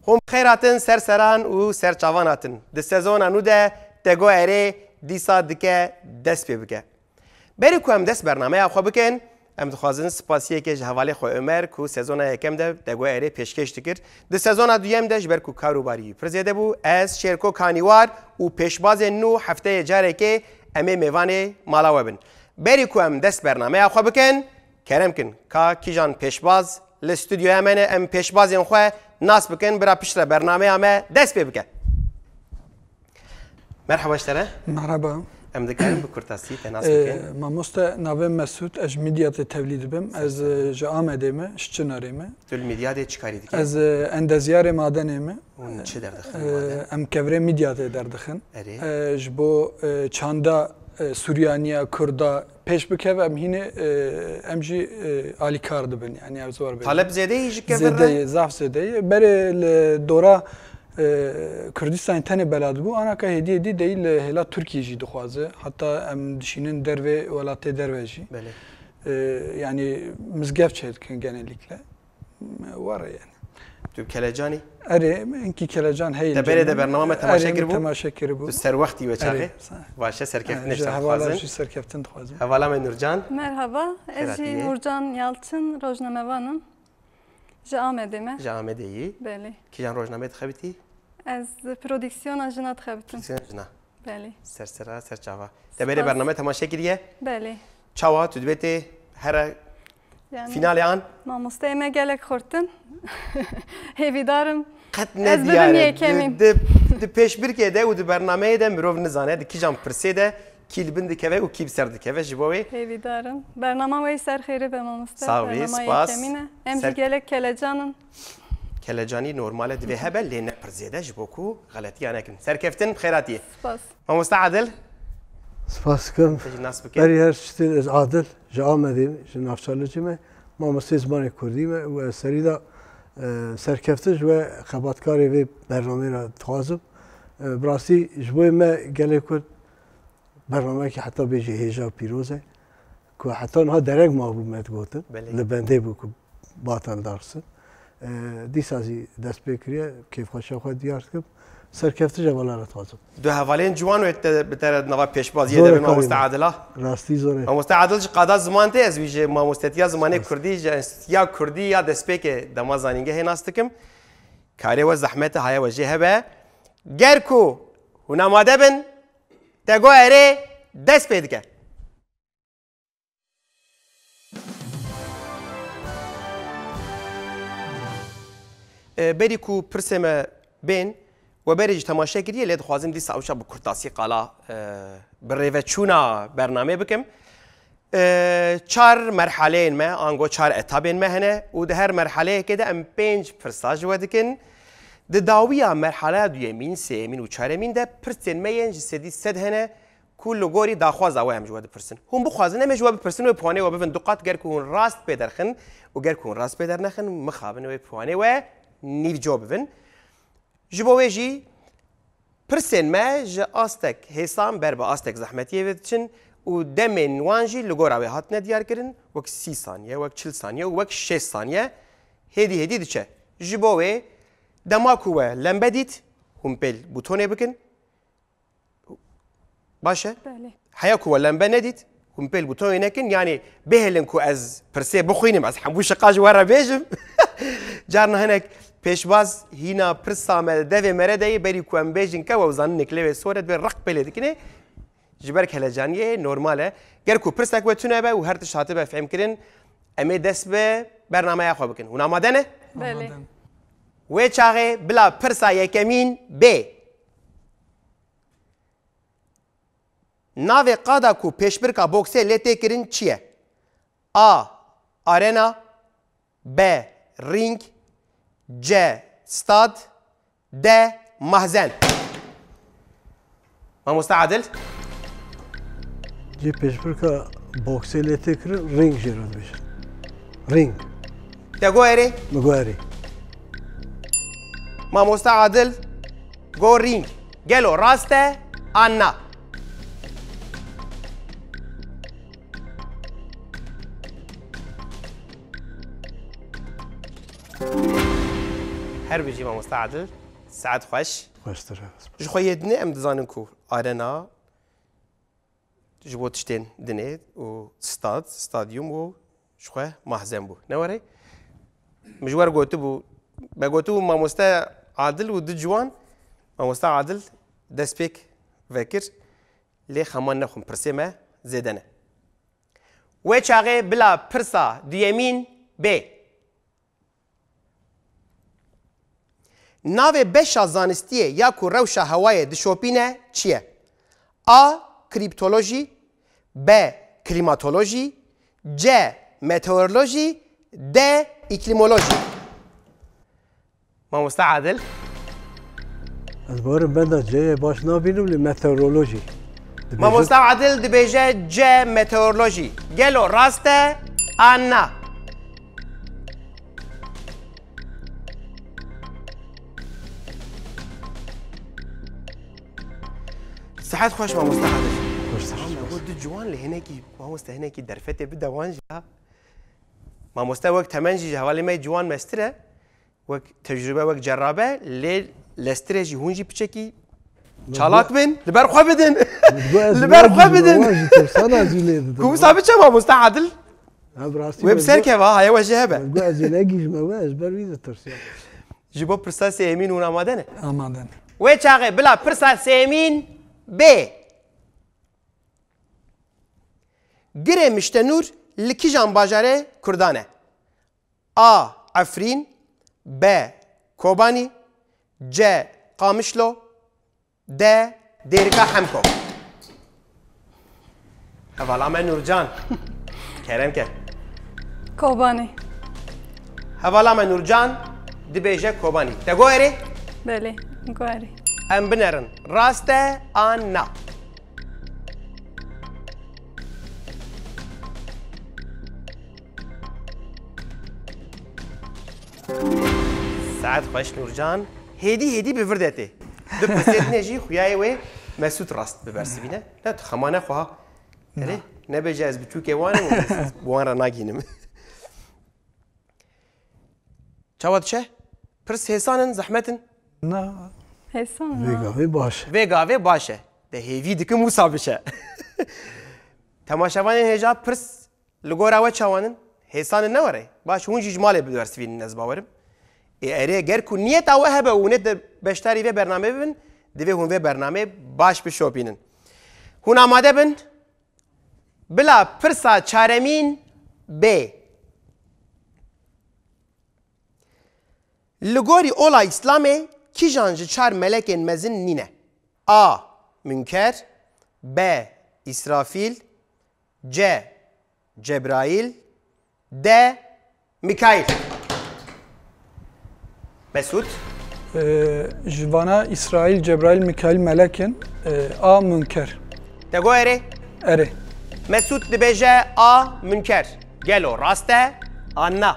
هم خیراتن سرسران و سرچاواناتن د سزون انو ده تگو اره دیسا دکه دست پی بکه بری که هم دست برنامه اخوا بکن ام دخوازن سپاسیه که حوالی خو عمر کو سزون یکم ده تگو اره پیشکش دکر د سزون دویم ده جبر کو کاروباری پرزیده بو از شرکو کانیوار و پیشباز نو هفته جاره که امه میوان مالاوه بن بری که هم دست برنامه اخوا بکن کرم کن که کیجان پیشباز الاستوديو همانه ام پیشبازی خواه ناس بکن برا پشت برنامه همه دست پی بکن مرحبا اشتره مرحبا ام دکارم بکرتاسی تناس بکن ما مستا ناوه مسعود از میدیات تولید بم از جا آمدهمه شچناریمه تو الميديا چی کاری دیگه از اندازیار مادنیمه اون چه دردخن ام کوره میدیات دردخن جبو چاندا سوریانیا کردا پیش بکه و ام هینه ام جی عالی کار دبن یعنی ابزار بن طلب زیاده ایش که زیاده ضعف زیاده بره دورا کردستان تنه بلاد بو انا که هدیه دی değil هلا ترکیه جی دخوازه hatta ام dişinin derve velatı derveci yani mizgaf çetken genellikle var yani تو کلجانی اره اینکی کلجان هی تبره ده برنامه تماشا کربو تماشا کربو سر وقتی و چاقه باشه سرکفتن اشتراک خوازن سرکفتن خوازن حوالا من نورجان Merhaba, Ezi Nurcan Yalçın, Rojnamevanım. Jamedime. Jamedeyi. Beli. Kijan rojname txabiti? Ez prodüksiyon ajına txabitim. Prodüksiyon Beli. Sersera, serçava. Tebere برنامه تماشا کریه؟ Beli. چاوا تو دبیته هر فینال آن؟ ما مستعمه گلک خورتن. هیویدارم. قد ندیاره. د پیش بر که ده و د برنامه ده مروف نزانه د کی جام پرسه ده کیل بند که و کی بسر ده که و جبوی. هیویدارم. برنامه وی سر خیره به ما مستعمه. ساوی سپاس. امروز گلک کلجانن. کلجانی نورماله دوی هبل لینه پرسه ده جبوکو غلطی آنها کن. سرکفتن بخیراتی. سپاس. ما مستعدل؟ سپاس کم. بری هر چیزی از عادل جا آمدیم جنافشاله چیمه ما مستی زبان کردیمه و سریدا سرکفتش و خبرکاری و برنامه را تخازم براستی جبوی ما گله کرد برنامه که حتی بیجی هیجا پیروزه که حتی آنها درک معلومات گوتن لبنده بو که باطن دارسن دیسازی دست بکریه کیف خوشه خود دیارت کم سرکفته جوالا را تخازم دو حوالین جوان و بتر نوا پیشبازیه ده ما مستعدله راستی زوره ما مستعدل قادا زمان ته از ویژه ما مستعدیا زمانه کردی یا کردی یا دسپیک دما زانینگه هناستکم کاری و زحمت های وجه به گرکو هنا ماده بن تگو اره دست پید که بری کو پرسم بین و برای تماشا کردی لید خوازم دی سعوشا بکرتاسی قالا بریو چونا برنامه بکم چهار مرحله ما آنگو چهار اتابین ما هنه و ده هر مرحله که ده ام 5 پرساج ودکن ده داویا مرحله دویمین سیمین و چهارمین ده پرسن میان جسدی سد هنه کل گوری داخواز آوای هم جواد پرسن هم بخوازن هم جواب پرسن و پوانه و بفن دقت گر کون راست بدرخن و گر کون راست بدر نخن مخابن و پوانه و نیو جواب بفن جبویجی پرسن ما ج آستک حسام بر با آستک زحمتیه بدچن و دمن وانجی لگوراوی هات ندیار کردن وک 30 ثانیه وک 40 ثانیه وک 6 ثانیه هدی دچه جبوی دماکو لمبه دیت هم بل بوتونه بکن باشه حیاکو لمبه ندیت هم بل بوتونه نکن یعنی بهلن کو از پرسه بخوینم از حموش قاج ورا بیجم جارنا هناك پیشواز هینا پرسامه دوی مرده بری کوام بیجن که وزن نکله سورت به رق بله دکنه جبر کلجانیه نرماله گر کو پرسک و تونه به و هر تشاته به فهم کردن امی دست به برنامه خو بکن اون آماده نه بله و چاغه بلا پرسا یکمین ب ناو قادا کو پیشبر کا بوکسه لته کرن چیه آ آرنا ب رینگ C. Stad D. Mahzen ما مستعدل؟ جی پیشبرکا بوکسی لیتی کرن رینگ جیرود بیشن رینگ تگو اری؟ مگو اری ما مستعدل گو رینگ گلو راسته آنا هر بيجي ما مستعدل سعد خوش خوشتر جو خويا دني ام دزانكو ارنا جبو تشتين دني و ستاديوم و شخوه محزن بو نوري مجوار قوتو بو بقوتو ما مستا عادل و دجوان ما مستا عادل دسبيك فكر لي خمان نخم برسيمه زيدنه و چاغه بلا پرسا دیمین ب ناو بشا زانستیه یا کو روشا هوای دشوپینه چیه؟ A. کریپتولوژی B. کلیماتولوژی C. متئورولوژی D. اقلیمولوژی ما مستعدل؟ از بار بنده جه باش نبینم لی متئورولوژی ما مستعدل دبیجه C. متئورولوژی گلو راسته آنا صحت خوش ما مستعدل بود جوان لهناكي ما مستهناكي درفته بدا وانجا ما مستوى وقت تمنجي حوالي ما جوان مستره وقت تجربه وقت جرابه لسترجي هونجي بتشكي چالاک بن لبر خو بدن لبر خو بدن كو ثابت ما مستعدل ويب سيركه وا هي وجهه به گو از نگیش مواز بر ویز ترسیا جيبو برساس يمين ونامادنه آمادن و چاغه بلا برساس يمين ب گره مشتنور لکیجان باجاره کردانه A. عفرین B. کوبانی C. قامشلو D. دیرکا حمکو حوالا من نورجان کرم که کوبانی حوالا من نورجان دبیجه کوبانی تگو اری؟ بله گواری ام بنرن راسته آن نه سعد خوش نورجان هدی بفردته بپسید نجی خویای و مسعود راست ببرسی بینه نه خمانه خواه نه نبیجه از بچو که وانه وان را نگینم چاواد چه؟ پرس حسانن زحمتن؟ نه حسان ویگاوی باشه ویگاوی باشه ده هیوی دکه موسا بشه تماشاوان هجا پرس لگورا و چوانن حسانن نوره باش هون جماله بدرس بین نزباورم اره گر کو نیت او هبه و نیت بشتری و برنامه ببین دوی هون و برنامه باش بشوپینن هون آماده بن بلا پرسا چارمین ب لگوری اولا اسلامه کی جانج چار ملکین مزن نینه A. منکر B. اسرافیل C. جبرائیل D. میکائیل مسعود جوانا إسرائيل جبرائيل ميكائيل ملكن A. منكر تگو اره اره مسعود دبیجه A. منکر گلو راسته آنا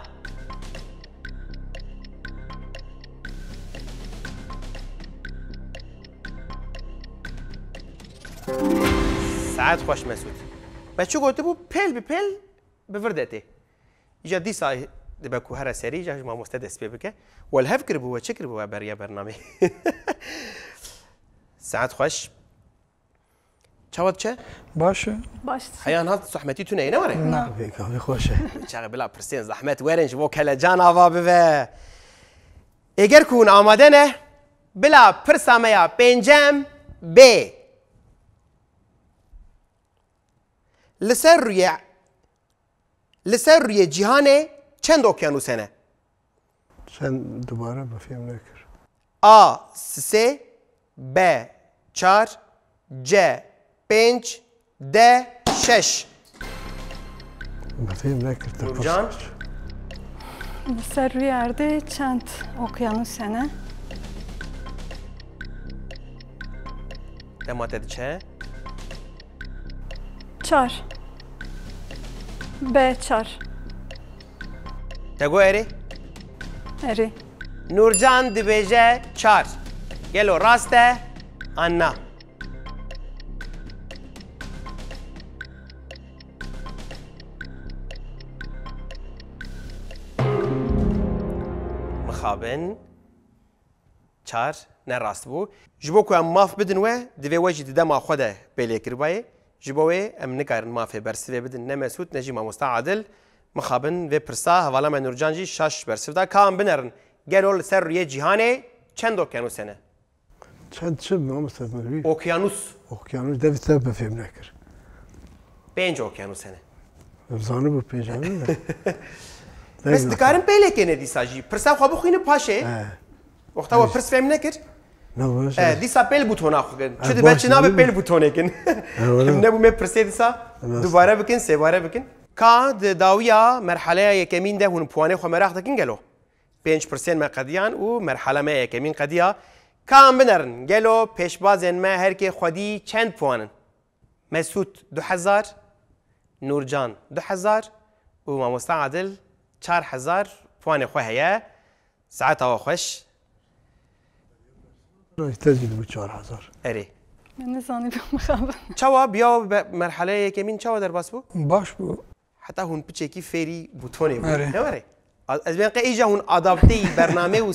سعد خوش مسعود بچه گوته بو پل به پل بفردته ایجا دی سای دبکو هر سری جاش ما مستدس بکه والهف کربو و چکر بو بریا برنامه سعد خوش چاوت چه باشه باش حیان هات صحمتی تو نه وره نه ویگاوی خوشه چاغ بلا پرسین زحمت ورنج بو کلا جان آوا بوه اگر کون آماده نه بلا پرسامیا پنجم ب لسر روی جهان چند اقیانوس نه چند دوباره بفهم نکر A. 3 B. 4 C. 5 D. 6 بفهم نکر نورجان سر روی ارده چند اقیانوس نه دماده چه 4 B 4 تگو اری اره نورجان دبیجه 4 گلو راسته آنا مخابن 4 نه راست بو جبو کو ام ماف بدن و دوی وجه دما خوده بلی کربای جبو ام نکارن ماف برسوی بدن نه مسعود نجی ماموستا عادل مخابن و پرسا حوالا من نورجان جی 6 برسو دا کام بنرن گلول سر روی جهانه چند اوکیانوسنه چند چه ماموستا مگوی اوکیانوس دویت بفهم نکر 5 اوکیانوسنه زانو بو 5 نه بس دکارن بلی کنه دیسا جی پرسا خواب خوینه پاشه وقتا و پرس فهم نکر دیسا پیل بوتونا خوگن چه دی بچه نابه پیل بوتونه کن نبو می پرسه دیسا دوباره بکن سه باره بکن که داویا مرحله یکمین ده هون پوانه خو مراخ دکن گلو 5% ما قدیان و مرحله ما یکمین قدیا کام بنرن گلو پیشبازن ما هر کی خودی چند پوانن مسعود 2000 نورجان 2000 و ماموستا عادل 4000 پوانه خو هيا ساعتها خوش تجد بو 4000 اری من نزانی بمخابن چوا بیا مرحله یکمین چوا در باس بو باش بو حتی هون بچکی فری بوتونه بود آره. نوره از بین ایجا هون آدابتی برنامه و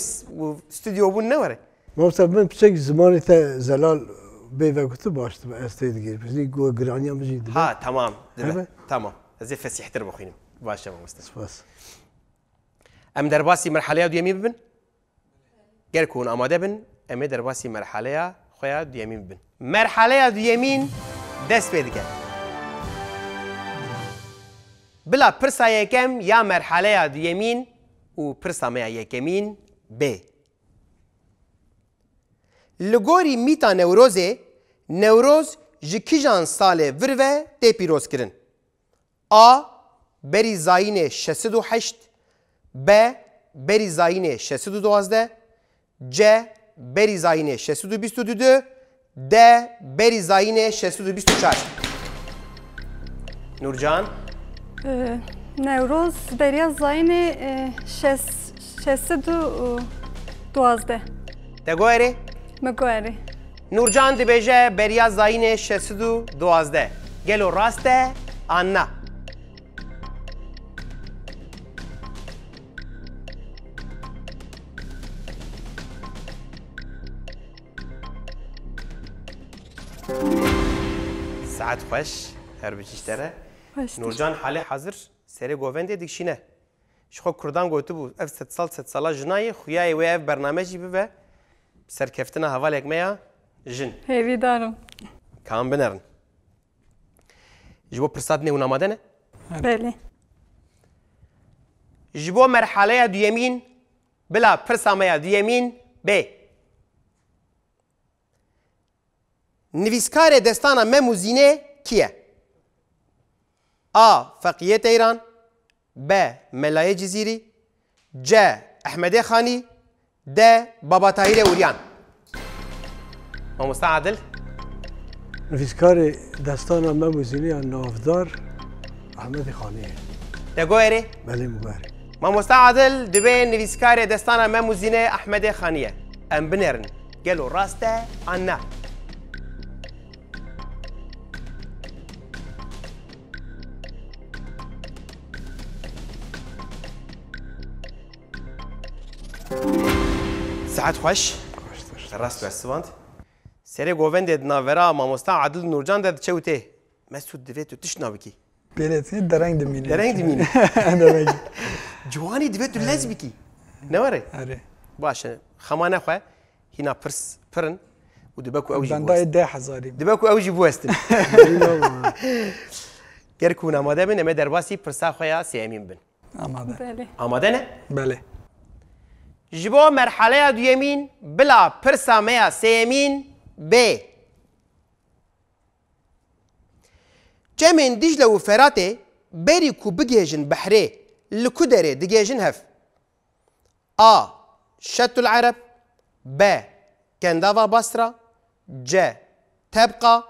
استودیو بون نوره ماموستا من بچک زمانی تا زلال بیوگوتو باشت با استید گیر بزنی گو گرانی هم بجید ها تمام دبه تمام از فسیح تر بخوینم باشه مستشفى بس ام در باسی مرحله دویمی ببن گر کون آماده بن ام در باسی مرحله خویا دویمی ببن مرحله دویمین دست پید کرد بلا پرسا یکم یا مرحله دویمین و پرسا میا یکمین ب لگوری میتا نوروز جکیجان ساله وروه تی پیروز کرن آ بری زاین 608 ب بری زاین 612 C بری زاین 622 D بری زاین 624 نورجان نوروز بریا زاین 612 دگوهره مگوهره نورجان دبیجه بریا زاین 612 گلو راسته آن ساعت خوش هر بچیشتره نورجان حاله حاضر سری گوونده دیکشینه شخو کردان گوتو بو اف 7 سال جنای خویای و اف برنامجی ببه سرکفتنا حواله اکمیا جن هیوی دارم کام بنرن جبو پرساد نهون آماده نه؟ بله جبو مرحله دویمین بلا پرسامه دویمین ب نویسکار دستانا مموزینه کیه؟ آ فقیه ایران ب ملای جزیری ج احمد خانی د بابا طاهر اوریان ماموستا عادل نویسکار دستان مموزینی نافدار احمد خانیه دگوهره؟ بله مباره ماموستا عادل دبه نویسکار دستان مموزینه احمد خانیه ام بنرن گلو راسته آن نه ساعت خوش راست برسواند سری گووند ناورا ماموستا عادل نورجان داد چوته مسعود دویتو تشنابکی بلتی درنگ دمینه درنگ دمینه جوانی دویتو لزبکی نوره آره باشه خمانه خواه هینا پرس پرن و دبکو اوجی بندای بوست 10,000 دبکو اوجی بوستن گر کون آماده بن اما درباسی پرسا خواه سیامین بن آماده بله آماده نه؟ بله جبو مرحله دویمین بلا پرسا میا سیامین ب جمن دجله و فراته بری کو بگیجن بحره لکو داره دگیجن هف آ شط العرب ب كندافا بصرة ج تبقى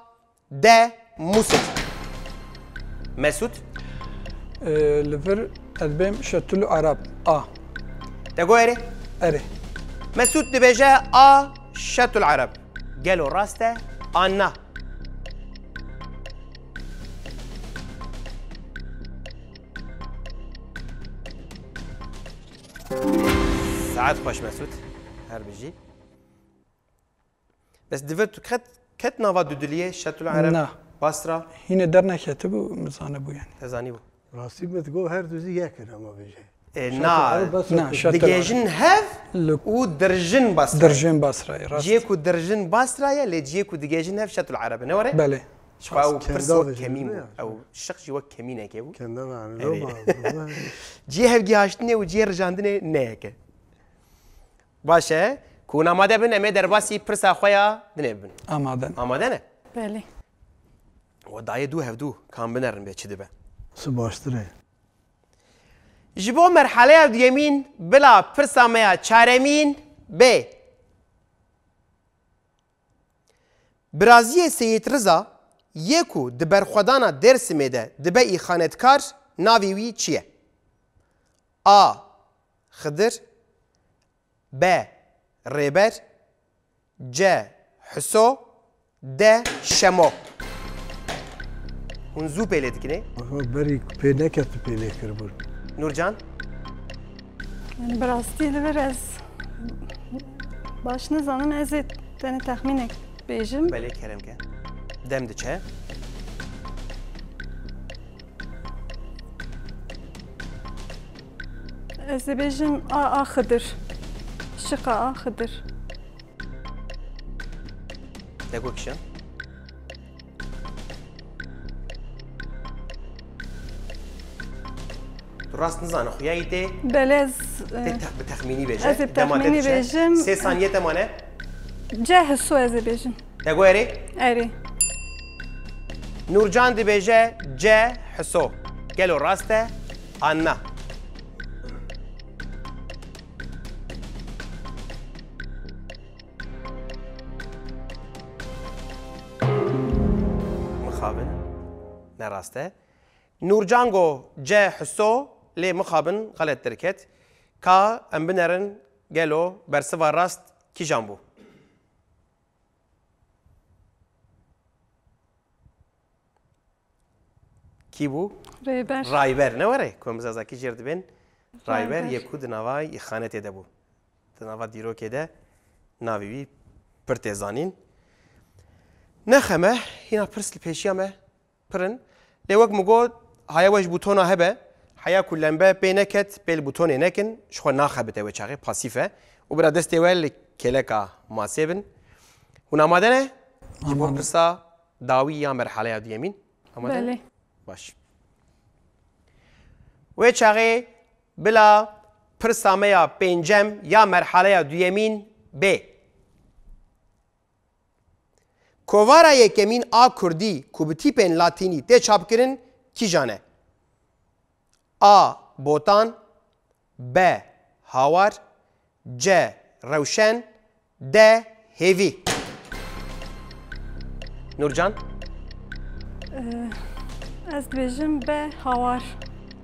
د موسى مسعود لفر ادبم شتلو عرب تقول اري مسعود دبجا شط العرب قالوا راسته انا ساعات خوش مسعود هر بيجي بس دفر تو کت نوا دودلیه شط العرب نه باسرا هینه در نکته بو مزانه بو یعنی تزانی بو راستی بتگو هر دوزی یکن اما بیجه نه نه شط دگیجن هف و درجن باسرا درجن باسرا راست جيكو درجن باسرايا اللي جيكو دجاجن هفشت العرب نوري بله شو او برسو كمين او الشق جوا كمين هيك کنده من روما جي هف جهاشتني وجي رجاندني نهيك باشه كون اماده بن امي درباسي برسا خويا دنبن اماده نه بله وداي دو هف دو كان بنرن به چدبه سباشتره جبو مرحله يمين بلا برسا ميا چارمين ب برازیل سید رضا یکو دبرخودانا درس میده دبه ای خانتکار ناوی وی چیه؟ آ خضر ب ریبر ج حسو د شمو اون زو پیله دیکنه؟ بری پی نکرد پیله کربون نورجان؟ yani براستی لبر از باش نزانم از تنه تخمینه بیجم بله کرم که دم ده چه؟ از بیجم آ خضر شقا آ خضر دگو کشن؟ راست نزانه خویایی ده بله از بتخمینی بیجه از بتخمینی بیجم 3 ثانیه تمانه جه حسو از بیجم دگو اری؟ اری نورجان دی بیجه جه حسو گلو راسته آنا مخابن نراسته نورجان گو جه حسو لی مخابن غلط ترکت کا ام بنرن گلو برسوا راست کی جانبو کی بو؟ ریبر رایبر نواره کوم زازاکی جرد بین رایبر یکو دنوای خانه ده بو دنوا دیرو که ده ناوی پرتزانین نخمه هینا پرس الپیشیامه پرن لیوک مگو هایا وش بوتونا هبه هایا کلنبه بینکت بیل بوتونه نکن شخو ناخبته و چاقی پاسیفه و برا دسته ویل کلکا ماسیبن هون آماده نه؟ جبو پرسا داوی یا مرحله دیمین آماده؟ بله باش و چاقی بلا پرسامه پنجم یا مرحله دویمین ب کووارا یکمین آ کردی کوبتی پن لاتینی ته چاپ کرن کی جانه آ بوتان ب هاوار ج روشن د هیوی نورجان از بیجم به هاوار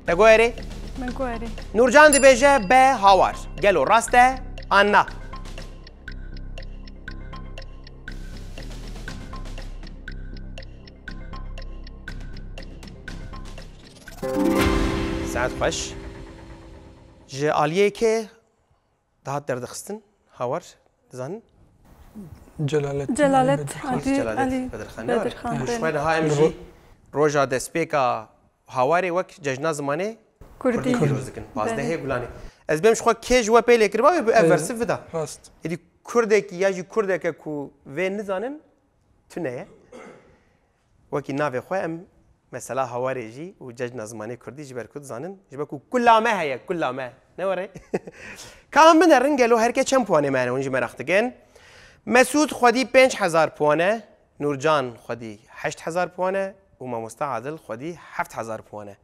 تگو اری مگو اری نورجان دی بیجه به هاوار گلو راسته آنا ساعت خوش جه آلیه که دهات دردخستن هاوار دزانن جلالت علی بدرخان مشمد ها امجی روژا دسپیکا هاواری وک ججنا زمانه کردی پیروز کن پازده گلانی از بیم شخوا کیج و پیله کرد باید افرسی فدا راست ایدی کرده کی یا جی کرده که کو و نزانن تو نه وکی ناوی خواه ام مثلا هواری جی و ججنا زمانه کردی جبر کد زانن جبر کو کلامه هیا کلامه نوره کام من رنگلو هر که چند پوانه معنی اونجا مرختگن مسعود خودی 5000 پوانه نورجان خودی 8000 پوانه و ماموستا عادل خودی 7000 پوانه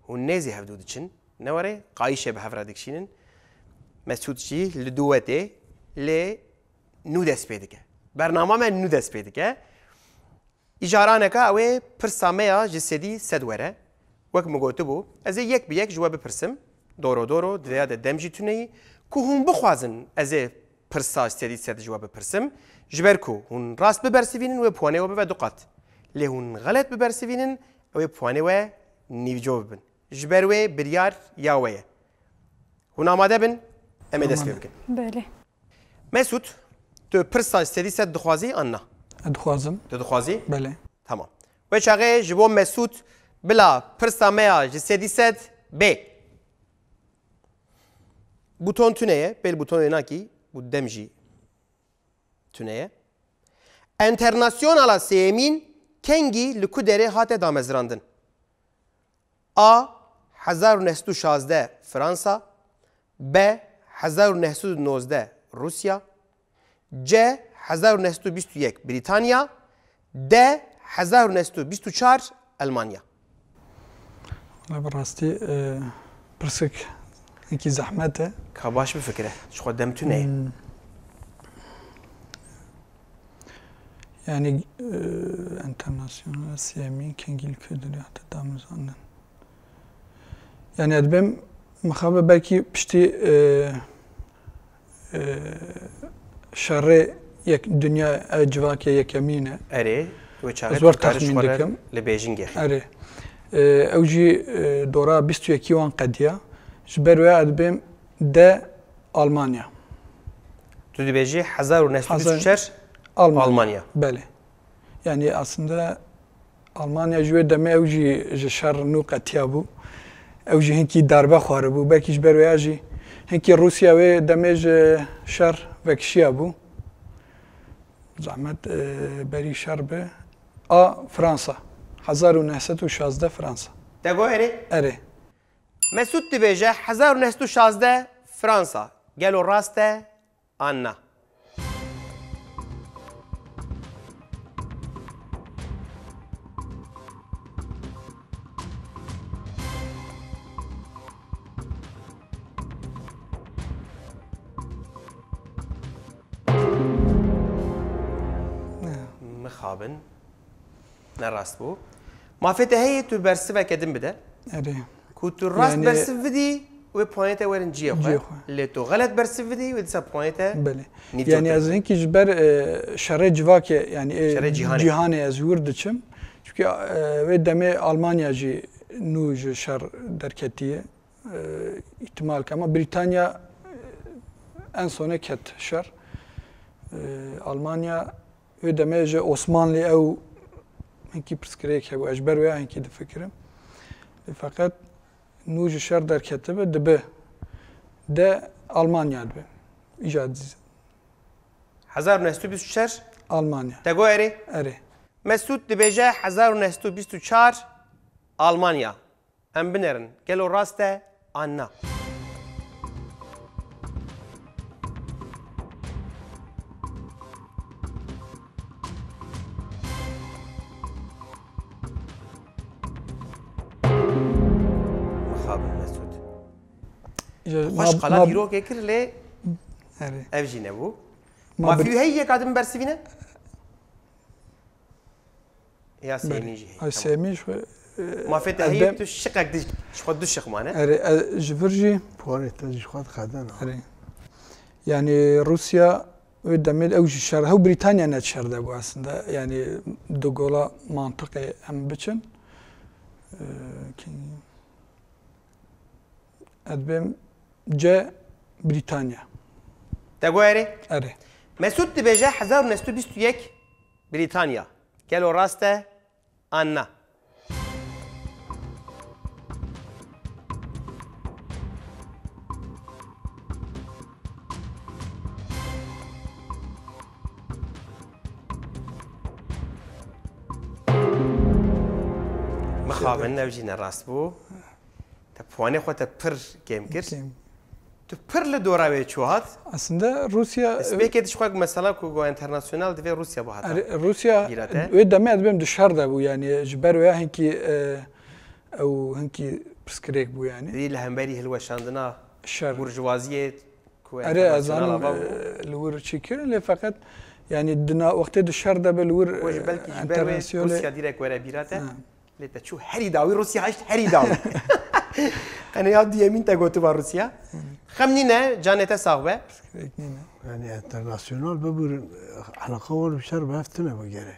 و نزی هفدود چن نوره قایشه به هفرادک شینن مسعود جی لدوته ل نودس پیدکه برنامه من نودس پیدکه اجارانه که اوه پرسامه جسدی سدوره وقت مگوته بو از یک به یک جواب پرسم دورو دیاد دمجی تونی که هم بخوازن از پرسا استدی سد جواب پرسم جبر کو هون راست ببرسیوینن و پوانه و به دقت لی هون غلط ببرسیوینن و پوانه و نیو جواب بن جبر و بریار یا ویه هون آماده بن امی دست بکن بله مسعود تو پرسا سدی ست دخوازی آننا دخوازم تو دخوازی بله تمام و چاقه جبو مسعود بلا پرسا میا جسدی ست ب بوتون تونیه بل بوتون ایناکی بود دمجی تونیه انترناسیونالا سیمین کنگی لکودره هات دامزراندن A 1916 فرانسا B 1919 روسیا C 1921 بریتانیا D 1924 المانیا والله بالراستي برسك هيك زحمته كباش بفكره شو قدمتوني يعني انترناسيونال سيامين كنجيل كدري حتى دامزاندن يعني ادبم مخابه belki pişti şerre dünya civake yekemine اري زور تخمين دكم لبيجينج اري اوجي دورا 22 وان قديا جبر ويا ادبم د المانيا تو بيجي 1924 Almanya. Bəli. Yani aslında Almanya jüve deme evji şer nuqatiya bu. Evji hinki darbe xware bu. Belki jber veyaji hinki Rusya ve deme şer vekşiya bu. Zahmet beri şer be. A Fransa. 1916 Fransa. Dego eri? Eri. Mesut dibêje 1916 Fransa. Gelo rast e Anna. مخابن نراست بو ما فيته هي تو برسفه كدم بده اري كنت راست يعني برسف بدي وبوينته وين جي خو اللي تو غلط برسف بدي ودسا بوينته بله يعني از هيك جبر شر جواك يعني جهاني از وردچم çünkü ve deme Almanya ji nuj şer derketiye ihtimal ama Britanya en sona ket şer Almanya ve deme Osmanlı ev هنكي برسكريك هبو أجبر ويا هنكي دفكرم فقط نوج الشر در كتبه دبه ده ألمانيا دبه إيجاد 1924 ألمانيا تقو أري؟ أري مسعود دبيجه 1924 ألمانيا أم بنرن قالوا راسته أنا خوش قلب يرو كيكر لي افجي نبو ما في هي قادم برسفينه يا سيمي جي هاي سيمي شو ما في هي تشقك دي شو دو الشق معنا اري جفرجي بواني تجي خد خدنا اري يعني روسيا ودمل اوج الشر هو بريطانيا نتشر ده بو aslında يعني دوغولا منطقه ام بچن ادبم C بريطانيا تقو اري؟ اري مسعود دبيجه 1921 بريطانيا قالوا راسته أنا مخابن نوجينا راست بو تبواني خوته پر گیم کرد تو پر لدورا وی چوهات aslında Rusya اسپیکت شخوک مثلا کو انترناسیونال دوی روسیا بو هتا روسيا ودمي ادبم دشار بو يعني جبر ويا هنكي او هنكي برسكريك بو يعني دي لهمبري هلوه شاندنا الشر برجوازيه كو اري ازان الور تشيكر اللي فقط يعني دنا وقت دشار بالور انترناسيونال روسيا ديريك ورا بيراته لتا شو هري داوي روسيا عشت هري داوي انا يا دي يمين تاغوتو روسيا خمنينا جانته صاحبه يعني انترناسيونال ببور علاقه ور بشر بهفتنا بغيره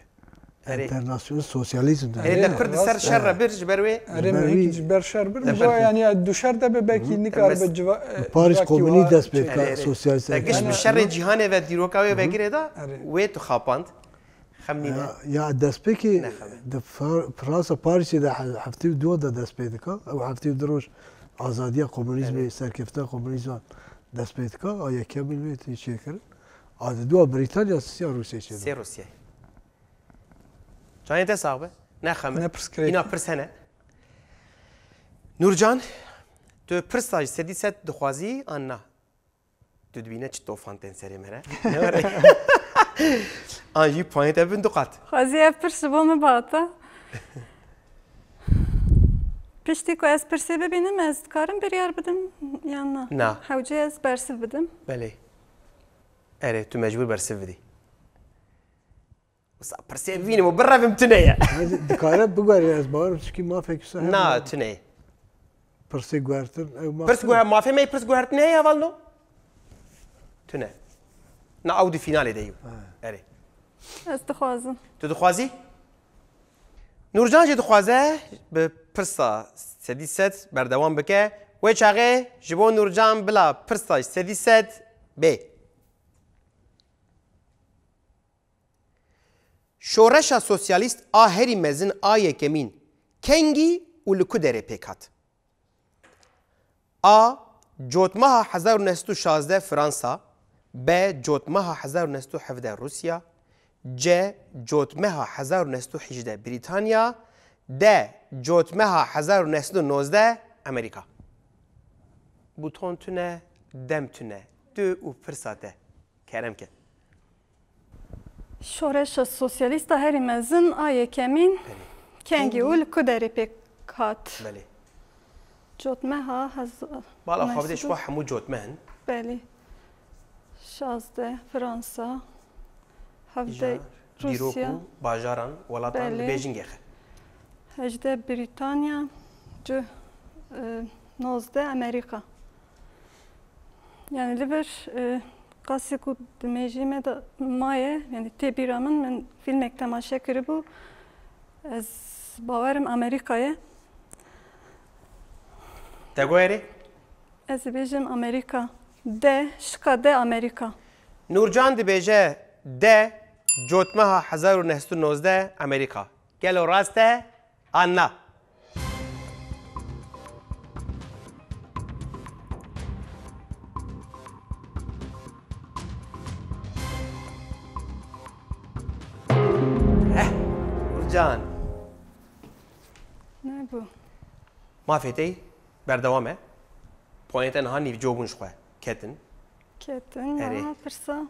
انترناسیونال سوسیالیزم ده کرد سر شر برج بروی اره مهیک جبر شر بر مجا یعنی دوشر ده به بکی نکار به جوا پاریس کمونی دست به سوسیالیست تاگش به شر جهان و دیروکاوی وگیره دا وی تو خاپاند خمنی ده یا دست به که ده فرانسا پاریسی ده هفته دو ده دست به دکا او هفته دروش آزادی کمونیسم سرکفته کمونیسم دست به دکا آیا که میلیتی چه کرد آد دو بریتانیا سیا روسیه چه سی روسیه جانی ده صاحبه نه خمه اینا پرسنه نورجان تو پرساج سدی ست دخوازی آن نه تو دبینه چه توفانتن سری مره آنجی پوینت ابن دقت خوازی پرس با مباطه پشتی که از پرسی ببینم از کارم بریار بدم یا نه؟ نه حوجه از برسیف بدم؟ بله اره تو مجبور برسیف بدی بس پرسی ببینم و برفم تنیه دکاره بگوری از بار چکی ما فکر سه نه تنیه پرسی گوهرتن پرس گوهر مافی می پرس گوهرت نه اول نو تنه نه او دی فینالی دیو اره از دخوازم تو دخوازی؟ نورجان جی دخوازه به پرسا سدی ست بردوام بکه و چاقه جبو نورجان بلا پرسا سدی ست بی شورش سوسیالیست آهری مزن آیه کمین کنگی و لکو دره پیکات آ جوتمها 1916 فرانسا ب جوتمها 1917 روسیا ج جوتمها 1918 بریتانیا د جوتمها 1919 امریکا بوتون تونه دم تونه دو و فرصته کرم که شورش سوسیالیست هری مزن آیه کمین کنگی اول کدری پیکات بله جوتمه ها بالا خوابده شو همو جوتمهن بله 16 فرانسا 17 روسیا باجاران ولاتان بیجینگ 18 بریتانیا جو 19 امریکا yani liber قاسی کو دمیجی مد مایه یعنی تبیرامن من فیلمک تماشا کردم bu از باورم امریکایه تگویری از بیشم امریکا ده شکا ده امریکا نورجان دی بیجه ده جوتمها 1919 امریکا گلو راسته آنا نورجان نه بو ما فيتي بردوامه بوينتن هاني جوبون شوي كتن یا پرسا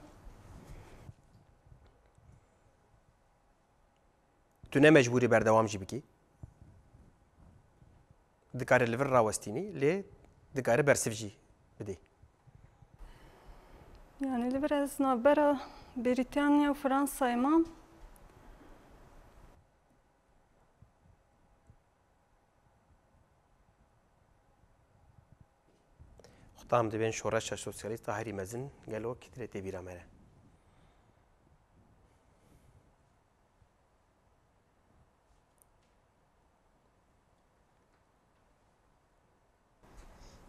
تو نه مجبوری بردوام جی بکی دکار لیور راوستینی لی دکار برسف جی بدی yani liber az nabera Britanya و فرانسا امام خطام دبین شورش سوسیالیست هری مزن گلو کتره تبیرا مره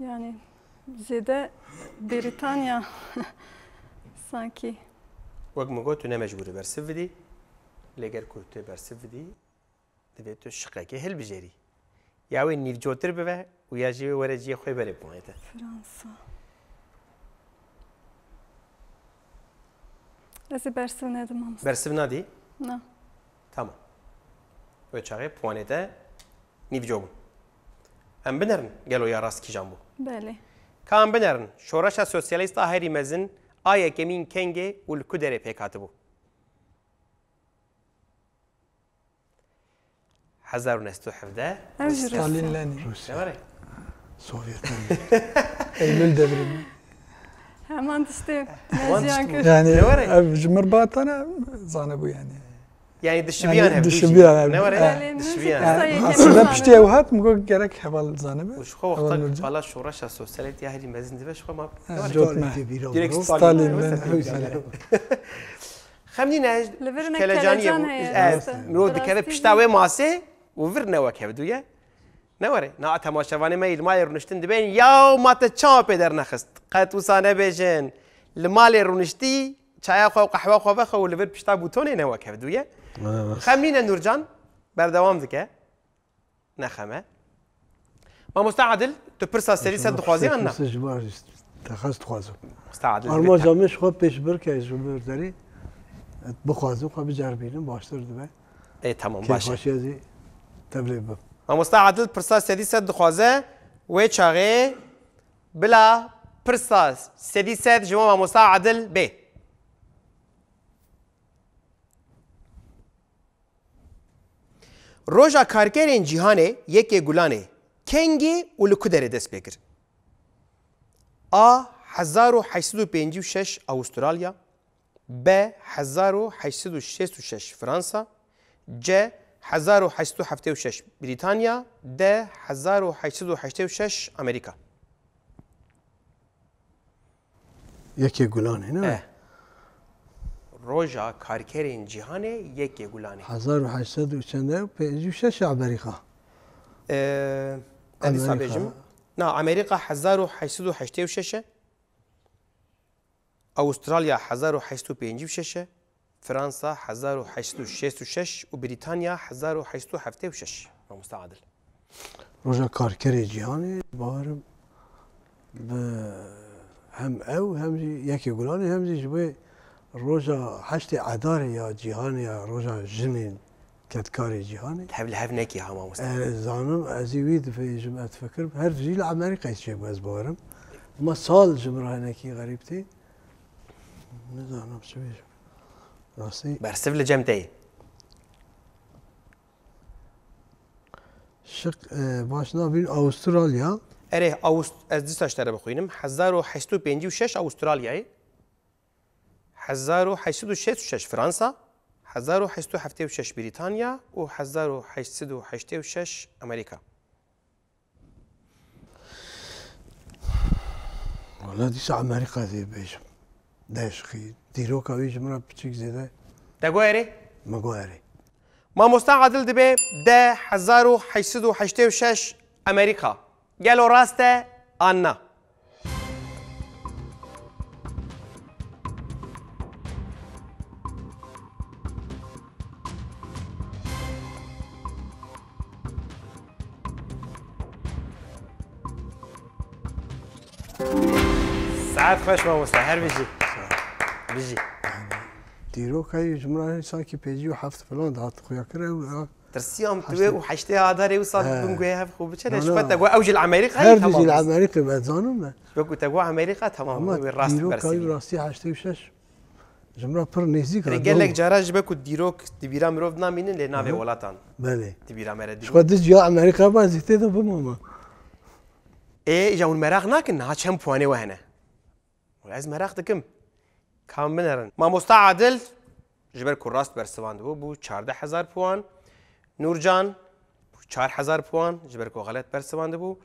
yani zede Britanya sanki وقت مگو تو نه مجبوری برسف بدی لگر کو تو برسف بدی دوی تو شقه که هل بجری یا وی نیو جوتر بوه و یا جی وره جی خوی بره پونیته Fransa. از برسو ندم هم. برسف ندی؟ نه. تمام. و چاقه پونیته نیو جوبون. ام بنرن گلو یا راست کی جنبو. بله. کام بنرن شورش سوسیالیست هری مزن آیا کمین کنگه و لکودره پیکاتبو. 1917 ستالین لانی روسیه سوویت Eylül devrimi. Hemen işte mezyan kır. Yani Cumhurbaşkanı zanı bu yani. Yani dışıbiyan hep. Dışıbiyan. Ne var ya? Dışıbiyan. Aslında pişti evhat mı gerek heval zanı bu. Şu vakta bala şuraş sosyalite ya heri mezin dibe şu ma. Jotma. Direkt Stalin. خمني لفرنا كلاجانية كلاجان مرو دكبه بشتاوي ماسه وفرنا وكبه دويا نوري نا تماشاواني ما الماي رونشتن دبين ياو ما تشامب در نخست قد وسانه بيجن المال رونشتي چای خو قهوه خو بخو ولور پشتا بوتونه نه وکه دویه خمنین نورجان بردوام دکه نخمه ما مستعدل تو پرسا سری صد خوازی انا تخصص خوازم مستعدل ارما جامش خو پیش بر که جمهور داری بخوازم خو بجربینم باشتر دبه ای تمام باشه باشه زی تبلیغ ما مستعدل پرسا سری صد خوازه و چاغه بلا پرسا سری صد جمع مستعدل ب روژا کارگرین جهانه یکی گلانه کنگی و لکودره دست بکر آ 1856 استرالیا ب 1866 فرانسا ج 1876 بریتانیا د 1886 امریکا یکی گلانه نه روژا کارگرین جهانه یکی گلانه 1856 امریکا ادیسا بیجم نه امریکا 1886 استرالیا 1856 فرانسا 1866 و بریتانیا 1876 مستعدل روژا کارگرین جهانه بارم هم او هم یکی گلانه هم جوی روژا هشت عدار یا جهان یا روژا جنین کتکاری جهانی تبل هف نکی هم مستعد زانم ازیوید في جمعة فكر هر جيل امریکا چه باز بارم ما سال جمعه نکی غریب تی نزانم چه بیشم راستی برسف لجمتي شق باش نبین استرالیا اره از دیستاش تره بخوینم 1856 استرالیایی 1866 فرانسا 1876 بریتانیا و 1886 امریکا والله دیس امریکا دی بیشم داشخی دیروکا ویش مرا بچیک زیده دگویری؟ مگویری ما مستعدل دبی ده 1886 امریکا گلو راسته آنا ساعت خوش ما مستحر بيجي بيجي دیروکا ویش مرا ساکی پیجی و هفت فلان داد خویا کرده ترسيهم توي وحشتي هذا وصار بنقول هاف خو بتشلا شفت تقوى اوج الامريكا هر دیجی الامریکا مزانم بقول تقوى امريكا تمام الراس دیروکا برسي راستی 86 جمرا پر نزدیک قال لك جراج بكو ديروك تبيرا مروف نامين لنافي ولاتان بله تبيرا مرد شو دز جا امریکا ما زیته ده بماما ايه جاون مراغ ناكن ها كم بواني وهنا ولاز مراغ دكم كم بنرن ما مستعدل جبر كراست برسوان بو 14000 بوان نورجان 4000 بوان جبركو غلط برسوان بو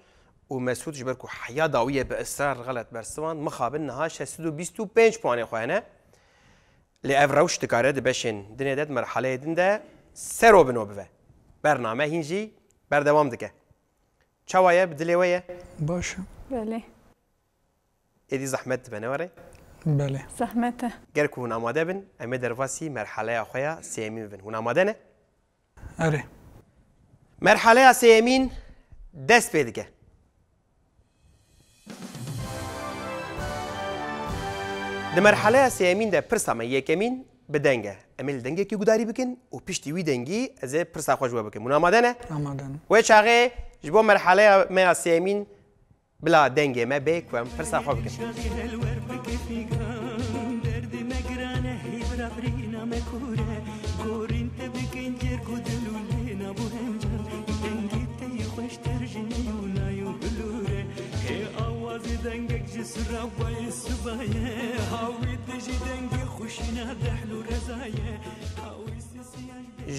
ومسعود جبركو حياة ضوئية بإصرار غلط برسوان مخابنها 625 بوان خوانه لأفروش تكاره دبشن دنيا داد مرحلة دنده سرو بنوبه برنامه هنجي بردوام دكه چوايه بدلويه باشه بله ادي زحمت بنوري بله زحمته گرکو هون آماده بن اما درواسی مرحله خویا سیمین بن هون آماده نه اره مرحله سیمین دست پیدگه ده مرحله سیمین ده پرسا ما یکمین بدنگه امل دنگه کی گداری بکن و پشتی وی دنگی از پرسا خوش بکن هون آماده نه آمادن و چاقه جبو مرحله ما سیمین بلا دنگه ما بیک و پرسا خوش بکن